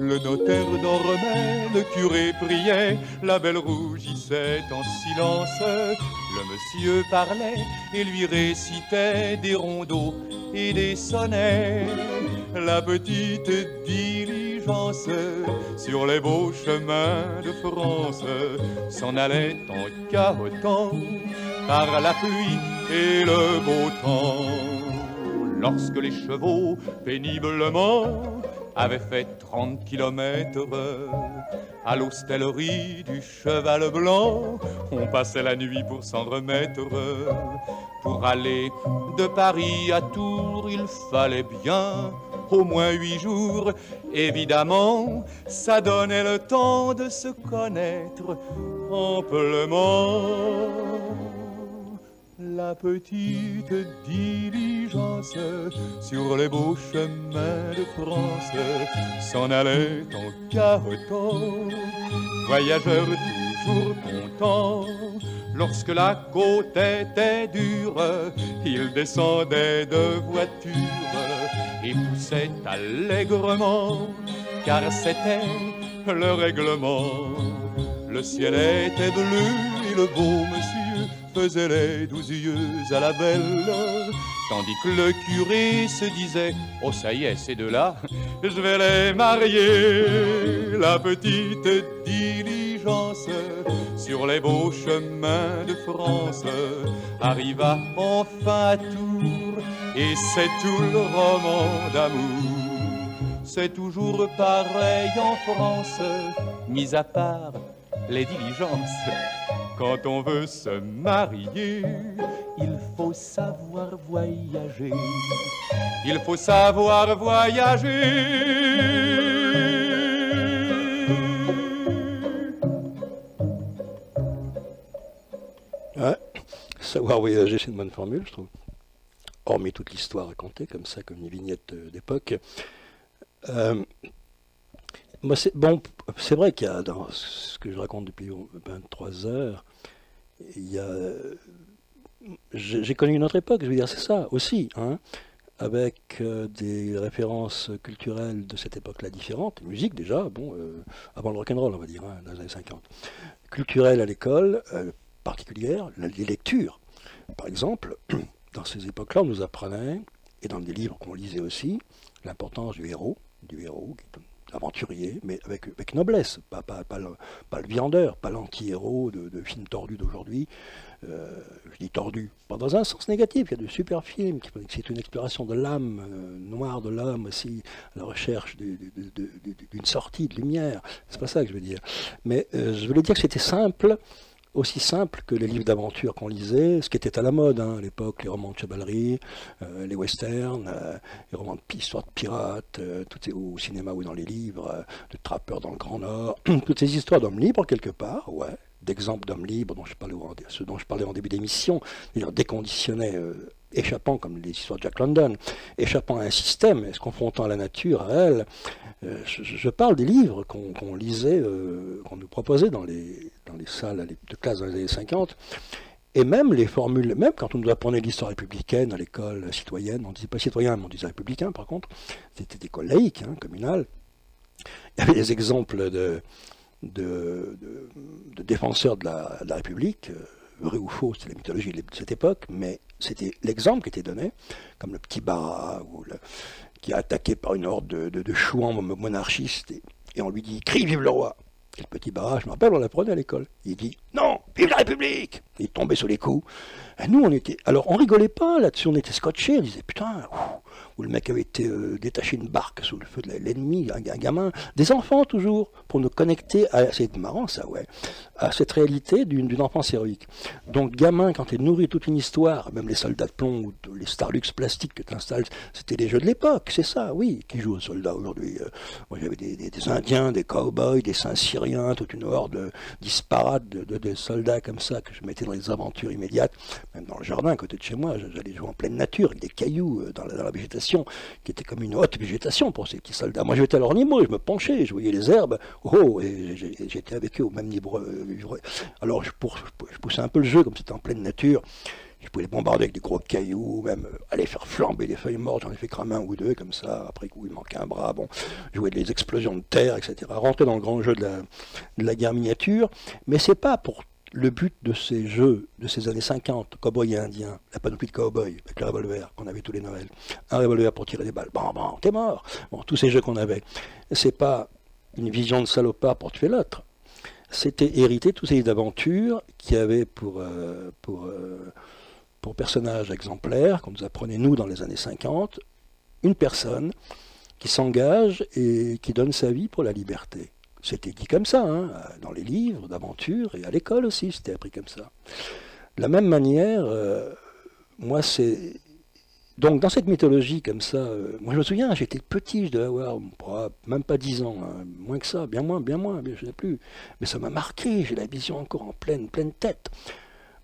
Le notaire dormait, le curé priait, la belle rougissait en silence. Le monsieur parlait et lui récitait des rondeaux et des sonnets. La petite diligence sur les beaux chemins de France s'en allait en cahotant par la pluie et le beau temps. Lorsque les chevaux péniblement avait fait 30 kilomètres. À l'hostellerie du Cheval Blanc, on passait la nuit pour s'en remettre. Pour aller de Paris à Tours, il fallait bien au moins 8 jours. Évidemment, ça donnait le temps de se connaître amplement. La petite diligence sur les beaux chemins de France s'en allait en cahotant, voyageur toujours content. Lorsque la côte était dure, il descendait de voiture et poussait allègrement, car c'était le règlement. Le ciel était bleu et le beau monsieur faisait les 12 yeux à la belle, tandis que le curé se disait « Oh ça y est, ces deux-là, je vais les marier ». La petite diligence sur les beaux chemins de France arriva enfin à Tours, et c'est tout le roman d'amour. C'est toujours pareil en France, mis à part les diligences. Quand on veut se marier, il faut savoir voyager. Il faut savoir voyager. Ouais, savoir voyager, c'est une bonne formule, je trouve. Hormis toute l'histoire racontée, comme ça, comme une vignette d'époque. Moi, c'est vrai qu'il y a, dans ce que je raconte depuis 23 heures, j'ai connu une autre époque, je veux dire, c'est ça aussi, hein, avec des références culturelles de cette époque-là différentes, musique déjà, bon, avant le rock'n'roll, on va dire, hein, dans les années 50. Culturelle à l'école, particulière, les lectures. Par exemple, dans ces époques-là, on nous apprenait, et dans des livres qu'on lisait aussi, l'importance du héros, qui est aventurier, mais avec noblesse, pas le viandeur, pas l'anti-héros de films tordus d'aujourd'hui. Je dis tordus, pas dans un sens négatif, il y a de super films, c'est une exploration de l'âme, noire de l'homme aussi, à la recherche d'une sortie de lumière, c'est pas ça que je veux dire. Mais je voulais dire que c'était simple, aussi simple que les livres d'aventure qu'on lisait, ce qui était à la mode hein, à l'époque, les romans de chevalerie, les westerns, les romans d'histoire de pirates, au cinéma ou dans les livres, de trappeurs dans le Grand Nord, toutes ces histoires d'hommes libres quelque part, ouais, d'exemples d'hommes libres ceux dont je parlais en début d'émission, déconditionnés, échappant, comme les histoires de Jack London, échappant à un système et se confrontant à la nature, à elle. Je parle des livres qu'on lisait, qu'on nous proposait dans les salles de classe dans les années 50, et même les formules, même quand on nous apprenait l'histoire républicaine à l'école citoyenne, on ne disait pas citoyen, mais on disait républicain par contre, c'était d'école laïque, hein, communale. Il y avait des exemples de défenseurs de la République, vrai ou faux, c'était la mythologie de cette époque, mais c'était l'exemple qui était donné, comme le petit Barras, qui est attaqué par une horde de chouans monarchistes, et on lui dit « Crie, vive le roi !» Et le petit Barras, je me rappelle, on l'apprenait à l'école. Il dit « Non, vive la République !» Il est tombé sur les coups. Et nous, alors on rigolait pas là-dessus, on était scotchés, on disait « Putain !» Où le mec avait été détaché une barque sous le feu de l'ennemi, un gamin, des enfants toujours, pour nous connecter à, c'est marrant ça, ouais, à cette réalité d'une enfance héroïque. Donc gamin, quand tu es nourri toute une histoire, même les soldats de plomb ou les Starlux plastiques que tu installes, c'était les jeux de l'époque, c'est ça, oui, qui jouent aux soldats aujourd'hui. Moi j'avais des Indiens, des cow-boys, des Saint-Syriens, toute une horde disparate de soldats comme ça que je mettais dans les aventures immédiates, même dans le jardin à côté de chez moi, j'allais jouer en pleine nature avec des cailloux dans la végétation, qui était comme une haute végétation pour ces petits soldats. Moi j'étais à leur niveau, je me penchais, je voyais les herbes, et j'étais avec eux au même niveau. Alors je poussais un peu le jeu, comme c'était en pleine nature, je pouvais les bombarder avec des gros cailloux, même aller faire flamber des feuilles mortes, j'en ai fait cramer un ou deux comme ça, après coup il manquait un bras, bon, jouer des explosions de terre, etc. Rentrer dans le grand jeu de la guerre miniature, mais c'est pas pour le but de ces jeux de ces années 50, cow-boy et indien, la panoplie de cow-boy avec le revolver qu'on avait tous les Noëls, un revolver pour tirer des balles, bon, t'es mort. Bon, tous ces jeux qu'on avait, c'est pas une vision de salopard pour tuer l'autre. C'était hériter tous ces livres d'aventure qui avaient pour personnage exemplaire, qu'on nous apprenait nous dans les années 50, une personne qui s'engage et qui donne sa vie pour la liberté. C'était dit comme ça, hein, dans les livres d'aventure et à l'école aussi, c'était appris comme ça. De la même manière, moi c'est... Donc dans cette mythologie comme ça, moi je me souviens, j'étais petit, je devais avoir même pas 10 ans, hein, moins que ça, bien moins, je ne sais plus. Mais ça m'a marqué, j'ai la vision encore en pleine tête.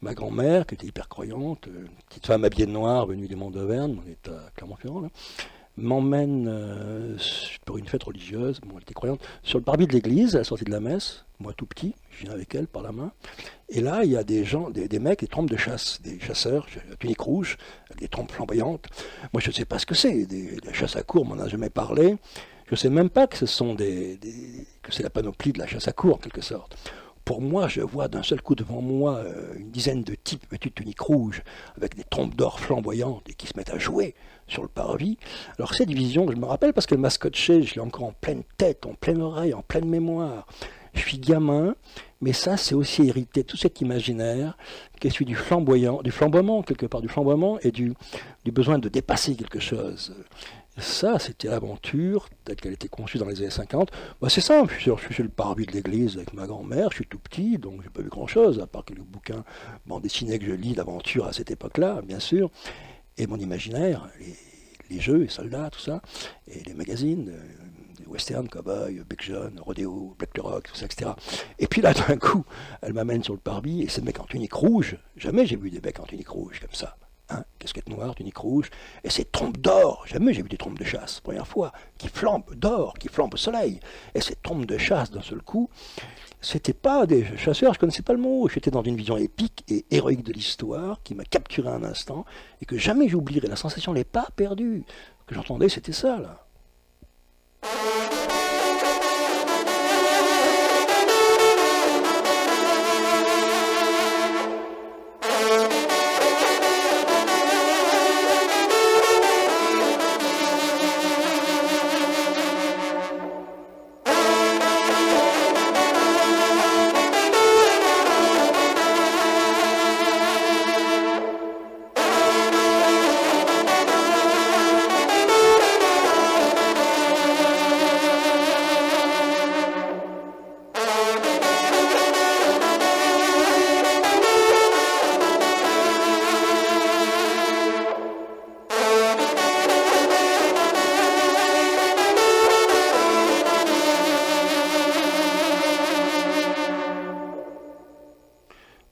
Ma grand-mère, qui était hyper croyante, une petite femme habillée de noir, venue du Mont d'Auvergne, on est à Clermont-Ferrand, là, m'emmène pour une fête religieuse, bon, elle était croyante, sur le parvis de l'église, à la sortie de la messe, moi tout petit, je viens avec elle par la main, et là il y a des gens, des mecs, des trompes de chasse, des chasseurs, tunique rouge, avec des trompes flamboyantes. Moi je ne sais pas ce que c'est, des chasses à courre, on m'en a jamais parlé, je ne sais même pas que ce sont que c'est la panoplie de la chasse à courre en quelque sorte. Pour moi, je vois d'un seul coup devant moi une dizaine de types vêtus de tunique rouge, avec des trompes d'or flamboyantes et qui se mettent à jouer sur le parvis. Alors cette vision, je me rappelle parce qu'elle m'a scotché, je l'ai encore en pleine tête, en pleine oreille, en pleine mémoire. Je suis gamin, mais ça c'est aussi hérité, tout cet imaginaire qui est celui du flamboiement quelque part, du flamboiement et du besoin de dépasser quelque chose. Ça, c'était l'aventure, telle qu'elle était conçue dans les années 50. Bah, c'est simple, je suis sur le parvis de l'église avec ma grand-mère, je suis tout petit, donc j'ai pas vu grand-chose, à part quelques bouquins dessinés que je lis d'aventure à cette époque-là, bien sûr. Et mon imaginaire, les jeux, les soldats, tout ça, et les magazines, des westerns, cowboy, Bec Jaune, Rodeo, Black Rock, tout ça, etc. Et puis là, d'un coup, elle m'amène sur le parvis, et ces mecs en tunique rouge, jamais j'ai vu des mecs en tunique rouge comme ça. Hein, casquette noire, tunique rouge, et ces trompes d'or, jamais j'ai vu des trompes de chasse, première fois, qui flambent d'or, qui flambent au soleil, et ces trompes de chasse d'un seul coup, c'était pas des chasseurs, je connaissais pas le mot, j'étais dans une vision épique et héroïque de l'histoire, qui m'a capturé un instant, et que jamais j'oublierai, la sensation n'est pas perdue, ce que j'entendais c'était ça là.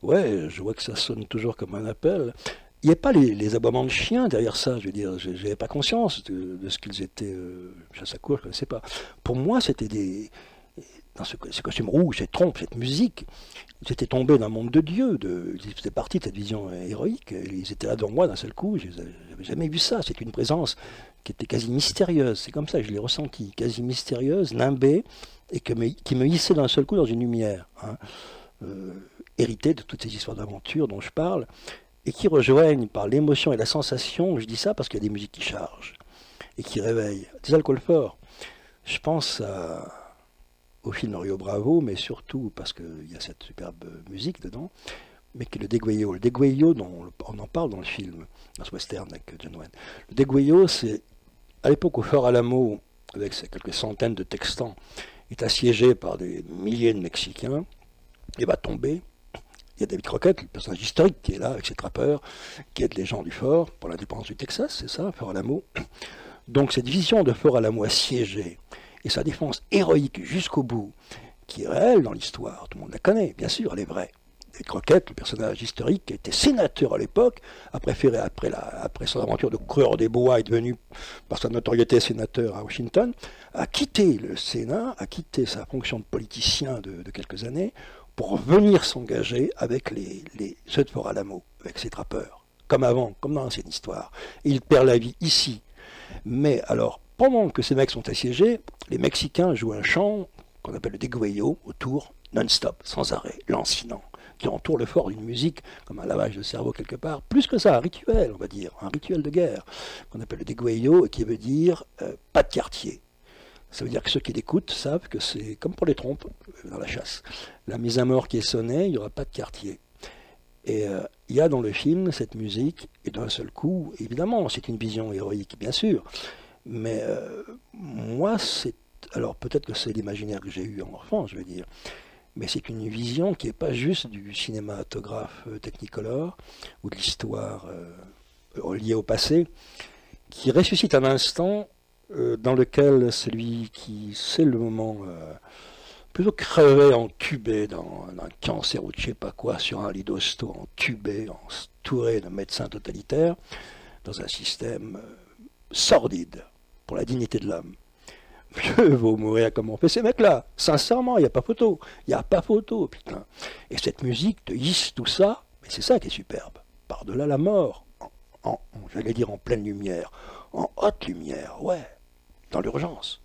Ouais, je vois que ça sonne toujours comme un appel. Il n'y a pas les aboiements de chiens derrière ça, je veux dire, je n'avais pas conscience de ce qu'ils étaient, chasse à courre, je ne connaissais pas. Pour moi, c'était dans ces costumes rouges, cette trompe, cette musique, j'étais tombé dans un monde de Dieu, ils faisaient partie de cette vision héroïque, ils étaient là devant moi d'un seul coup, je n'avais jamais vu ça, c'était une présence qui était quasi mystérieuse, c'est comme ça que je l'ai ressenti, quasi mystérieuse, nimbée, et qui me hissait d'un seul coup dans une lumière, hein, hérité de toutes ces histoires d'aventure dont je parle, et qui rejoignent par l'émotion et la sensation, je dis ça parce qu'il y a des musiques qui chargent, et qui réveillent, des alcools forts. Je pense au film Rio Bravo, mais surtout parce qu'il y a cette superbe musique dedans, mais qui est le Degüello. Le Degüello, on en parle dans le film, dans ce western avec John Wayne. Le Degüello, c'est à l'époque au Fort Alamo, avec ses quelques centaines de Texans, est assiégé par des milliers de Mexicains, et va tomber. Il y a David Crockett, le personnage historique qui est là avec ses trappeurs, qui aide les gens du fort pour l'indépendance du Texas, c'est ça, Fort Alamo. Donc cette vision de Fort Alamo assiégé, et sa défense héroïque jusqu'au bout, qui est réelle dans l'histoire, tout le monde la connaît, bien sûr, elle est vraie. David Crockett, le personnage historique qui était sénateur à l'époque, a préféré, après son aventure de coureur des bois, est devenu, par sa notoriété, sénateur à Washington, a quitté le Sénat, a quitté sa fonction de politicien de quelques années, pour venir s'engager avec ceux de Fort Alamo, avec ses trappeurs, comme avant, comme dans l'ancienne histoire. Et il perd la vie ici. Mais alors, pendant que ces mecs sont assiégés, les Mexicains jouent un chant qu'on appelle le Degüello, autour, non-stop, sans arrêt, lancinant, qui entoure le fort d'une musique comme un lavage de cerveau quelque part, plus que ça, un rituel, on va dire, un rituel de guerre, qu'on appelle le Degüello, et qui veut dire pas de quartier. Ça veut dire que ceux qui l'écoutent savent que c'est comme pour les trompes dans la chasse. La mise à mort qui est sonnée, il n'y aura pas de quartier. Et il y a dans le film cette musique, et d'un seul coup, évidemment, c'est une vision héroïque, bien sûr, Mais moi, c'est... Alors peut-être que c'est l'imaginaire que j'ai eu en enfant, je veux dire. Mais c'est une vision qui n'est pas juste du cinématographe technicolor ou de l'histoire liée au passé, qui ressuscite un instant dans lequel celui qui, c'est le moment, plutôt crevé, entubé dans un cancer ou je ne sais pas quoi, sur un lit d'hosto, entubé, entouré de médecins totalitaires, dans un système sordide pour la dignité de l'homme. Mieux vaut mourir comme on fait ces mecs-là. Sincèrement, il n'y a pas photo. Il n'y a pas photo, putain. Et cette musique te hisse tout ça, mais c'est ça qui est superbe. Par-delà la mort, j'allais dire en pleine lumière, en haute lumière, ouais, dans l'urgence.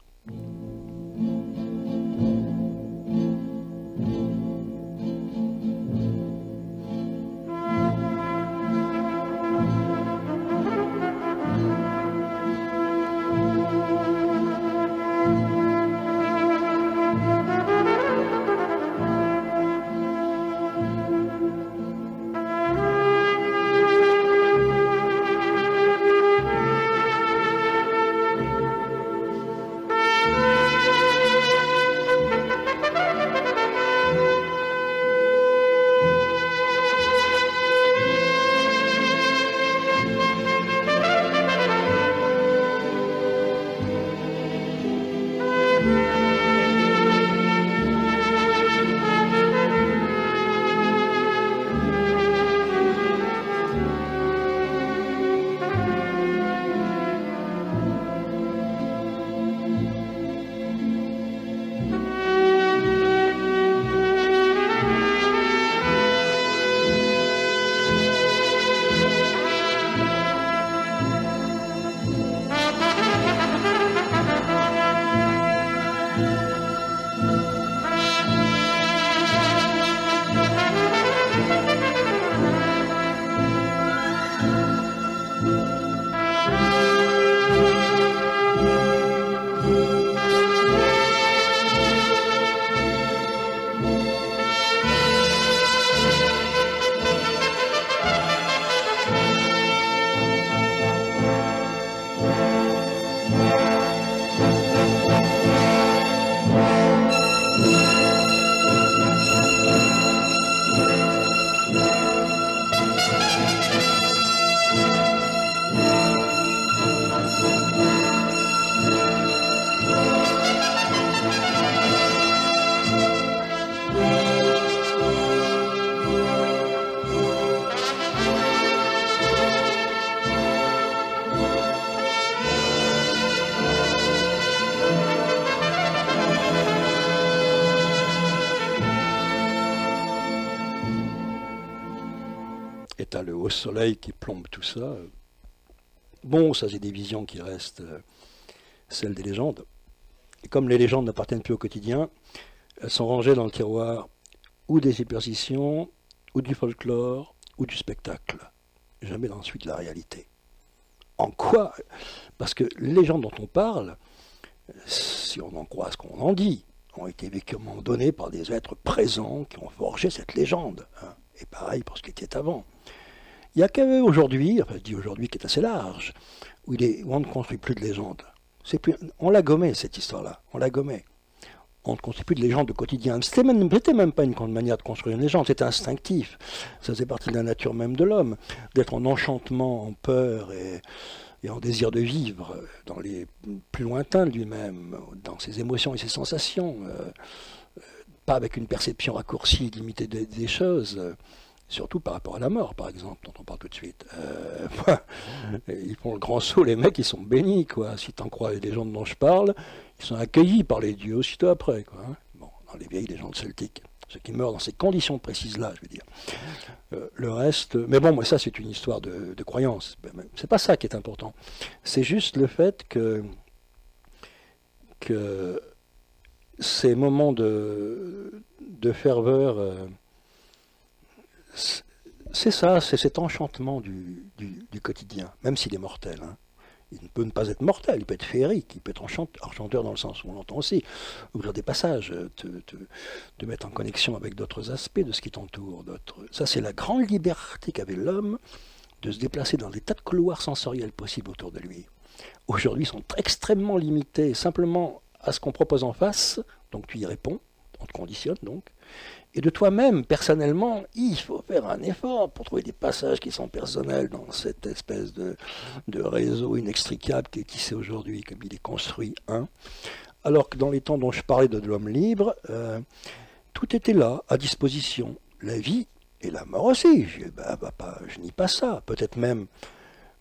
Et t'as le haut soleil qui plombe tout ça. Bon, ça c'est des visions qui restent celles des légendes. Et comme les légendes n'appartiennent plus au quotidien, elles sont rangées dans le tiroir ou des superstitions, ou du folklore, ou du spectacle. Jamais dans la suite de la réalité. En quoi? Parce que les légendes dont on parle, si on en croit ce qu'on en dit, ont été vécues à un moment donné par des êtres présents qui ont forgé cette légende. Hein. Et pareil pour ce qui était avant. Il n'y a qu'aujourd'hui, enfin je dis aujourd'hui qui est assez large, où on ne construit plus de légendes. On l'a gommé cette histoire-là, on l'a gommé. On ne construit plus de légendes de quotidien. C'était même pas une manière de construire une légende, c'était instinctif. Ça faisait partie de la nature même de l'homme, d'être en enchantement, en peur et en désir de vivre, dans les plus lointains de lui-même, dans ses émotions et ses sensations, pas avec une perception raccourcie, limitée des choses, surtout par rapport à la mort, par exemple, dont on parle tout de suite. Ils font le grand saut, les mecs, ils sont bénis, quoi. Si t'en crois les légendes dont je parle, ils sont accueillis par les dieux aussitôt après, quoi. Bon, dans les vieilles légendes celtiques. Ceux qui meurent dans ces conditions précises-là, je veux dire. Le reste... Mais bon, moi, ça, c'est une histoire de croyance. C'est pas ça qui est important. C'est juste le fait que ces moments de ferveur... c'est ça, c'est cet enchantement du quotidien, même s'il est mortel. Hein. Il ne peut ne pas être mortel, il peut être féerique, il peut être enchanteur dans le sens où on l'entend aussi. Ouvrir des passages, te mettre en connexion avec d'autres aspects de ce qui t'entoure. Ça, c'est la grande liberté qu'avait l'homme de se déplacer dans des tas de couloirs sensoriels possibles autour de lui. aujourd'hui sont extrêmement limités simplement à ce qu'on propose en face, donc tu y réponds, on te conditionne donc, et de toi-même, personnellement, il faut faire un effort pour trouver des passages qui sont personnels dans cette espèce de réseau inextricable qui est tissé aujourd'hui, comme il est construit. Alors que dans les temps dont je parlais de l'homme libre, tout était là, à disposition. La vie et la mort aussi, je nie pas ça, peut-être même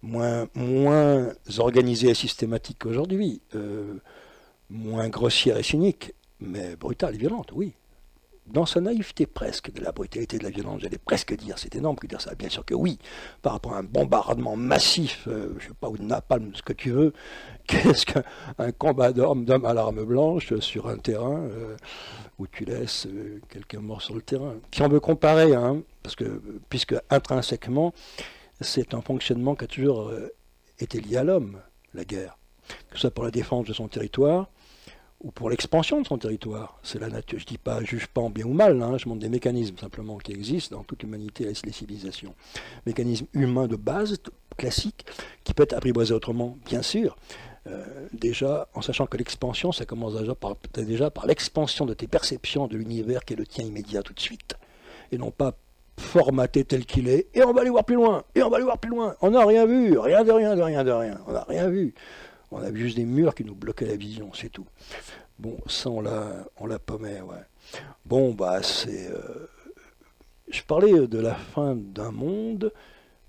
moins organisée et systématique qu'aujourd'hui, moins grossière et cynique, mais brutale et violente, oui. Dans sa naïveté presque, de la brutalité, de la violence, j'allais presque dire, c'est énorme que dire ça, bien sûr que oui, par rapport à un bombardement massif, je sais pas, ou de napalm, ce que tu veux, qu'est-ce qu'un combat d'hommes à l'arme blanche sur un terrain où tu laisses quelqu'un mort sur le terrain. Si on veut comparer, parce que, puisque intrinsèquement, c'est un fonctionnement qui a toujours été lié à l'homme, la guerre, que ce soit pour la défense de son territoire, ou pour l'expansion de son territoire. C'est la nature. Je dis pas, juge pas en bien ou mal, je montre des mécanismes simplement qui existent dans toute l'humanité et les civilisations. Mécanismes humains de base, classiques, qui peut être apprivoisé autrement, bien sûr. Déjà, en sachant que l'expansion, ça commence déjà par l'expansion de tes perceptions de l'univers qui est le tien immédiat tout de suite. Et non pas formaté tel qu'il est, et on va aller voir plus loin, et on va aller voir plus loin. On n'a rien vu, rien de rien, de rien, de rien. On n'a rien vu. On a vu juste des murs qui nous bloquaient la vision, c'est tout. Bon, ça, on l'a paumé, ouais. Bon, c'est... je parlais de la fin d'un monde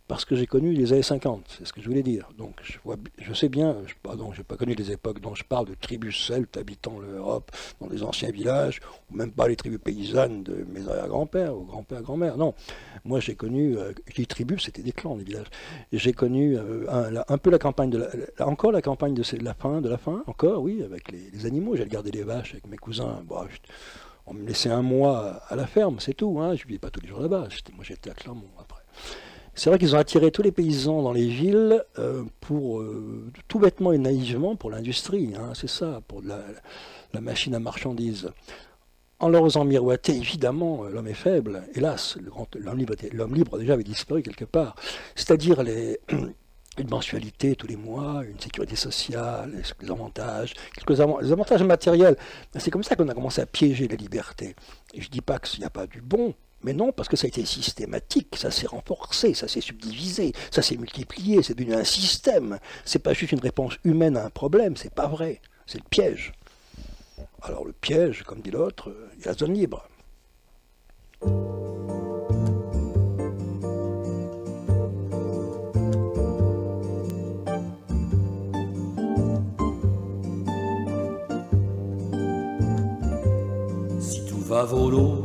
parce que j'ai connu les années 50, c'est ce que je voulais dire. Donc, je sais bien, je n'ai pas connu les époques dont je parle, de tribus celtes habitant l'Europe, dans les anciens villages, ou même pas les tribus paysannes de mes arrière-grands-pères, ou grands-pères, grand-mères, non. Moi, j'ai connu, les tribus, c'était des clans, les villages. Et j'ai connu un peu la campagne encore la campagne de la fin, encore, oui, avec les animaux. J'allais garder les vaches avec mes cousins. Bon, on me laissait un mois à la ferme, c'est tout. Je ne vivais pas tous les jours là-bas. Moi, j'étais à Clermont après. C'est vrai qu'ils ont attiré tous les paysans dans les villes pour, tout bêtement et naïvement, pour l'industrie. C'est ça, pour la machine à marchandises. En leur faisant miroiter, évidemment, l'homme est faible. Hélas, l'homme libre déjà avait disparu quelque part. C'est-à-dire une mensualité tous les mois, une sécurité sociale, les avantages, les avantages matériels. C'est comme ça qu'on a commencé à piéger la liberté. Et je ne dis pas qu'il n'y a pas du bon, mais non, parce que ça a été systématique, ça s'est renforcé, ça s'est subdivisé, ça s'est multiplié, c'est devenu un système. C'est pas juste une réponse humaine à un problème, c'est pas vrai, c'est le piège. Alors le piège, comme dit l'autre, il y a la zone libre. Si tout va volo,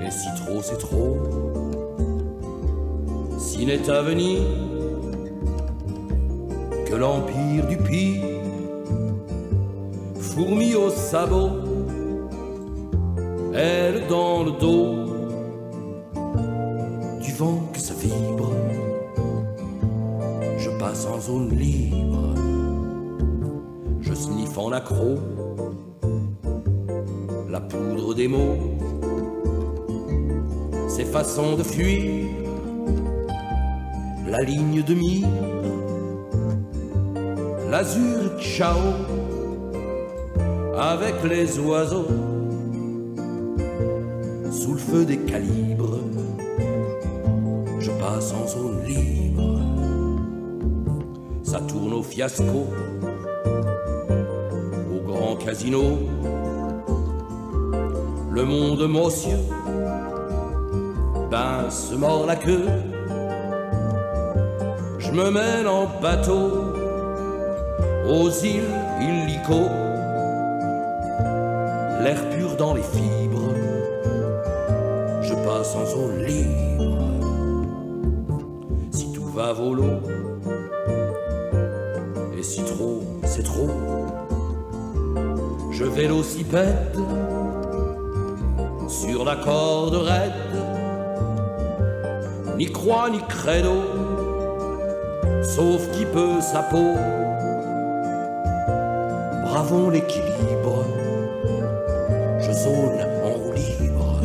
et si trop c'est trop, si n'est à venir que l'empire du pire, fourmi au sabot, elle dans le dos, du vent que ça vibre, je passe en zone libre, je sniffe en accro, la poudre des mots, ces façons de fuir, la ligne de mire, l'azur ciao, avec les oiseaux, sous le feu des calibres, je passe en zone libre, ça tourne au fiasco, au grand casino, le monde monsieur, ben se mord la queue, je me mène en bateau, aux îles illico, l'air pur dans les fibres, je passe en zone libre. Si tout va volo, et si trop c'est trop, je vélocipède sur la corde raide, ni croix ni credo, sauf qui peut sa peau. Bravons l'équilibre, je zone en roue libre.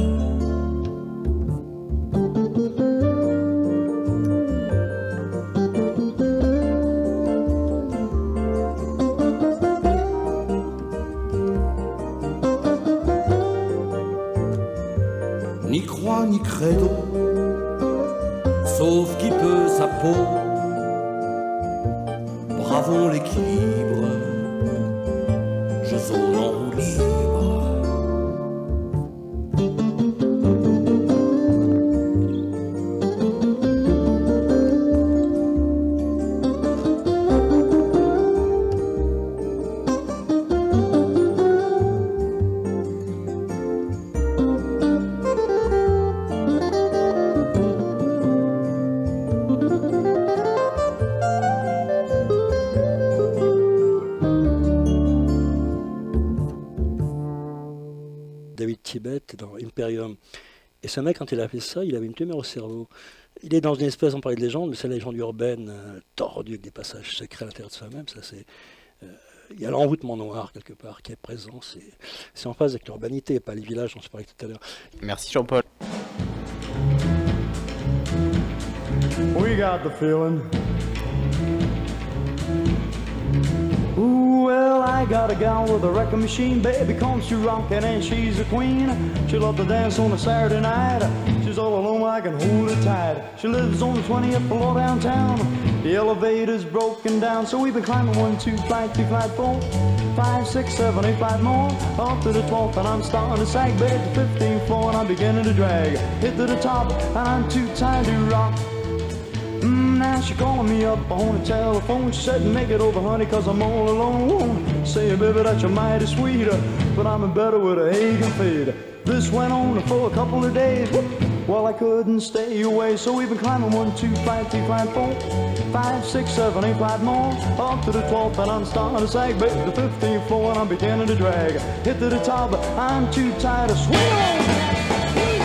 sauf qui peut sa peau. Bravons l'équilibre, je zone en roue libre. David Tibet dans Imperium. Et ce mec, quand il a fait ça, il avait une tumeur au cerveau. Il est dans une espèce, on parlait de légende, mais c'est la légende urbaine, tordue avec des passages secrets à l'intérieur de soi-même. Ça, c'est, il y a l'envoûtement noir quelque part qui est présent. C'est en phase avec l'urbanité, pas les villages dont je parlais tout à l'heure. Merci Jean-Paul. We got the feeling. Ooh, well, I got a gal with a wrecking machine. Baby comes to rockin' and she's a queen. She loves to dance on a Saturday night. She's all alone, I can hold her tight. She lives on the 20th floor downtown. The elevator's broken down, so we've been climbing 1, 2, flight 2, flight 4, 5, 6, 7, 8, 5 more. Up to the 12th and I'm starting to sag. Back to 15th floor and I'm beginning to drag. Hit to the top and I'm too tired to rock. Now she calling me up on the telephone. She said, make it over, honey, cause I'm all alone. Say, baby, that you're mighty sweet, but I'm better with a egg and fade. This went on for a couple of days. Well, I couldn't stay away, so we've been climbing 1, 2, flight 3, flight 4, 5, 6, 7, 8, 5 more. Up to the 12th and I'm starting to sag. Back to the 15th floor and I'm beginning to drag. Hit to the top, I'm too tired to swing on.